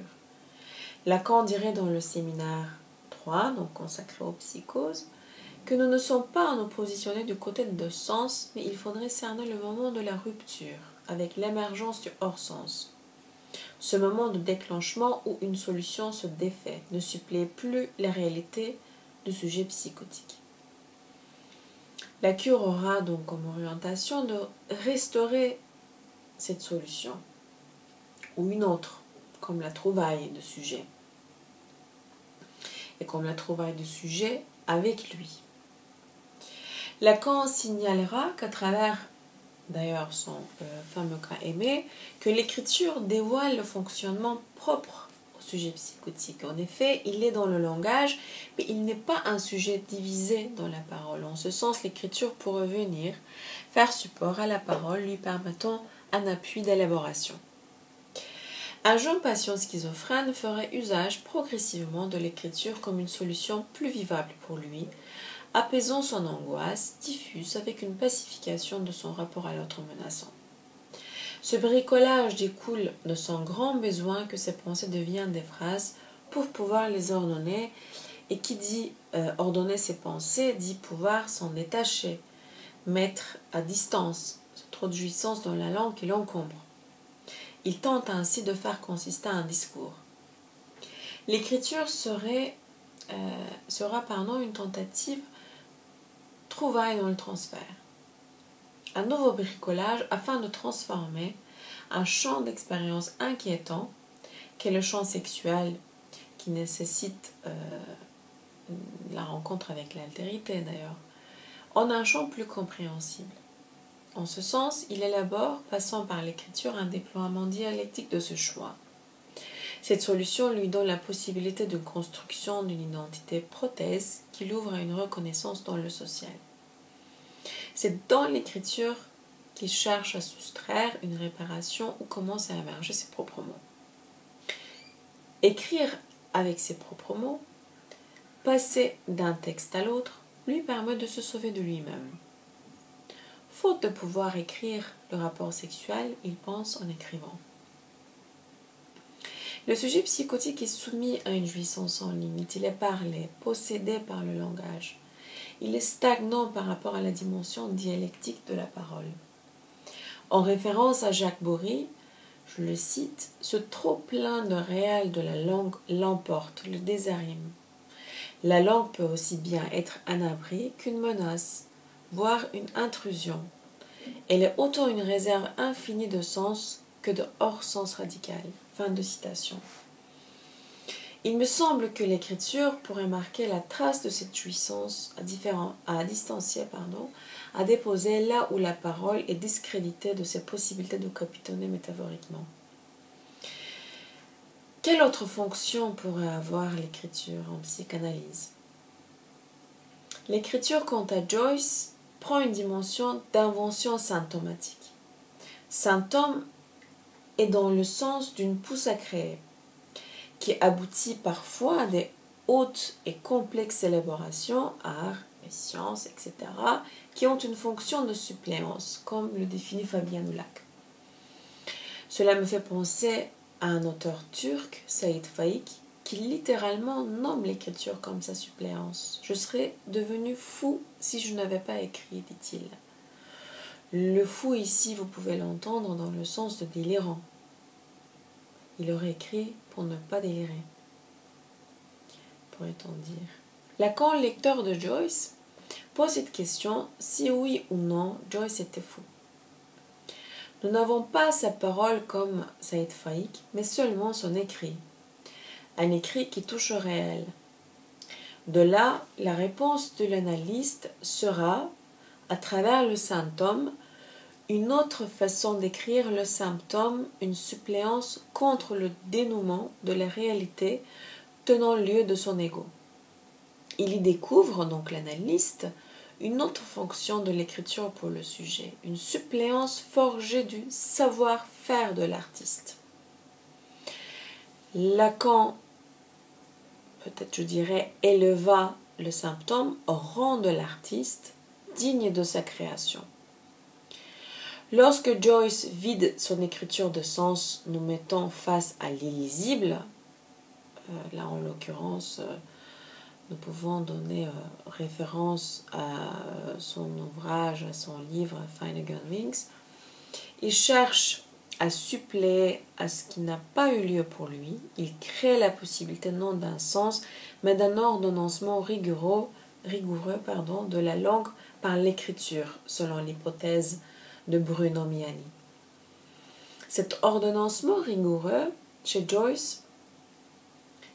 Lacan dirait dans le séminaire 3, donc consacré aux psychoses, que nous ne sommes pas à nous positionner du côté de sens, mais il faudrait cerner le moment de la rupture, avec l'émergence du hors-sens. Ce moment de déclenchement où une solution se défait, ne supplée plus la réalité du sujet psychotique. La cure aura donc comme orientation de restaurer cette solution, ou une autre, comme la trouvaille de sujet. Et comme la trouvaille de sujet avec lui. Lacan signalera qu'à travers, d'ailleurs son fameux cas aimé, que l'écriture dévoile le fonctionnement propre au sujet psychotique. En effet, il est dans le langage, mais il n'est pas un sujet divisé dans la parole. En ce sens, l'écriture pourrait venir faire support à la parole, lui permettant un appui d'élaboration. Un jeune patient schizophrène ferait usage progressivement de l'écriture comme une solution plus vivable pour lui, apaisant son angoisse diffuse avec une pacification de son rapport à l'autre menaçant. Ce bricolage découle de son grand besoin que ses pensées deviennent des phrases pour pouvoir les ordonner, et qui dit ordonner ses pensées dit pouvoir s'en détacher, mettre à distance cette trop de jouissance dans la langue qui l'encombre. Il tente ainsi de faire consister un discours. L'écriture sera une tentative trouvaille dans le transfert. Un nouveau bricolage afin de transformer un champ d'expérience inquiétant, qu'est le champ sexuel, qui nécessite la rencontre avec l'altérité d'ailleurs, en un champ plus compréhensible. En ce sens, il élabore, passant par l'écriture, un déploiement dialectique de ce choix. Cette solution lui donne la possibilité de construction d'une identité prothèse qui l'ouvre à une reconnaissance dans le social. C'est dans l'écriture qu'il cherche à soustraire une réparation où commencent à émerger ses propres mots. Écrire avec ses propres mots, passer d'un texte à l'autre, lui permet de se sauver de lui-même. Faute de pouvoir écrire le rapport sexuel, il pense en écrivant. Le sujet psychotique est soumis à une jouissance sans limite. Il est parlé, possédé par le langage. Il est stagnant par rapport à la dimension dialectique de la parole. En référence à Jacques Bory, je le cite, « Ce trop-plein de réel de la langue l'emporte, le désarime. La langue peut aussi bien être un abri qu'une menace, voire une intrusion. Elle est autant une réserve infinie de sens que de hors-sens radical. » Fin de citation. Il me semble que l'écriture pourrait marquer la trace de cette jouissance à distancier, à déposer là où la parole est discréditée de ses possibilités de capitonner métaphoriquement. Quelle autre fonction pourrait avoir l'écriture en psychanalyse? L'écriture, quant à Joyce, prend une dimension d'invention symptomatique. Symptôme est dans le sens d'une pousse à créer, qui aboutit parfois à des hautes et complexes élaborations, art, sciences, etc., qui ont une fonction de suppléance, comme le définit Fabien Oulak. Cela me fait penser à un auteur turc, Said Faik, qui littéralement nomme l'écriture comme sa suppléance. « Je serais devenu fou si je n'avais pas écrit », dit-il. Le fou ici, vous pouvez l'entendre dans le sens de délirant. Il aurait écrit pour ne pas délirer, pourrait-on dire. Lacan, lecteur de Joyce, pose cette question si oui ou non Joyce était fou. Nous n'avons pas sa parole comme Said Faik, mais seulement son écrit. Un écrit qui touche au réel. De là, la réponse de l'analyste sera, à travers le symptôme, une autre façon d'écrire le symptôme, une suppléance contre le dénouement de la réalité tenant lieu de son ego. Il y découvre, donc l'analyste, une autre fonction de l'écriture pour le sujet, une suppléance forgée du savoir-faire de l'artiste. Lacan, peut-être je dirais, éleva le symptôme au rang de l'artiste, digne de sa création. Lorsque Joyce vide son écriture de sens, nous mettant face à l'illisible, là en l'occurrence, nous pouvons donner référence à son ouvrage, à son livre Finnegan Wings. Il cherche à suppléer à ce qui n'a pas eu lieu pour lui. Il crée la possibilité non d'un sens, mais d'un ordonnancement rigoureux de la langue par l'écriture, selon l'hypothèse de Bruno Miani. Cet ordonnancement rigoureux chez Joyce,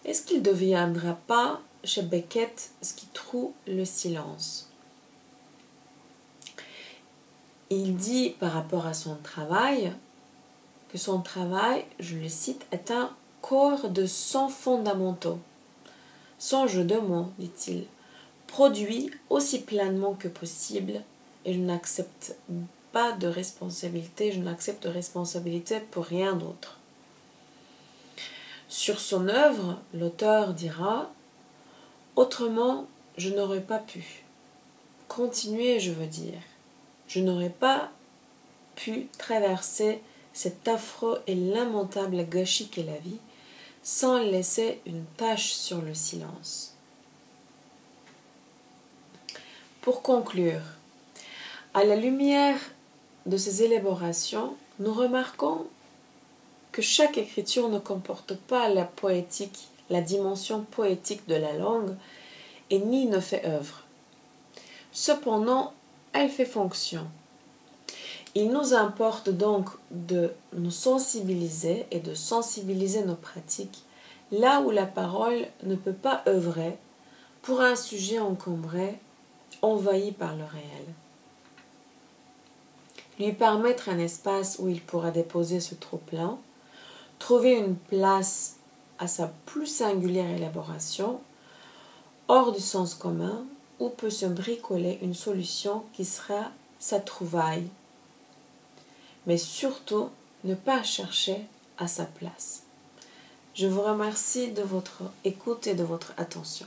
est-ce qu'il ne deviendra pas chez Beckett ce qui troue le silence? Il dit par rapport à son travail que son travail, je le cite, est un corps de sons fondamentaux. Sans jeu de mots, dit-il, produit aussi pleinement que possible, et je n'accepte pas de responsabilité, je n'accepte de responsabilité pour rien d'autre. Sur son œuvre, l'auteur dira « Autrement, je n'aurais pas pu. Continuer, je veux dire. Je n'aurais pas pu traverser cet affreux et lamentable gâchis qu'est la vie sans laisser une tache sur le silence. » Pour conclure, à la lumière de ces élaborations, nous remarquons que chaque écriture ne comporte pas la poétique, la dimension poétique de la langue, et ni ne fait œuvre. Cependant, elle fait fonction. Il nous importe donc de nous sensibiliser et de sensibiliser nos pratiques là où la parole ne peut pas œuvrer pour un sujet encombré, envahi par le réel. Lui permettre un espace où il pourra déposer ce trop-plein, trouver une place à sa plus singulière élaboration, hors du sens commun, où peut se bricoler une solution qui sera sa trouvaille. Mais surtout, ne pas chercher à sa place. Je vous remercie de votre écoute et de votre attention.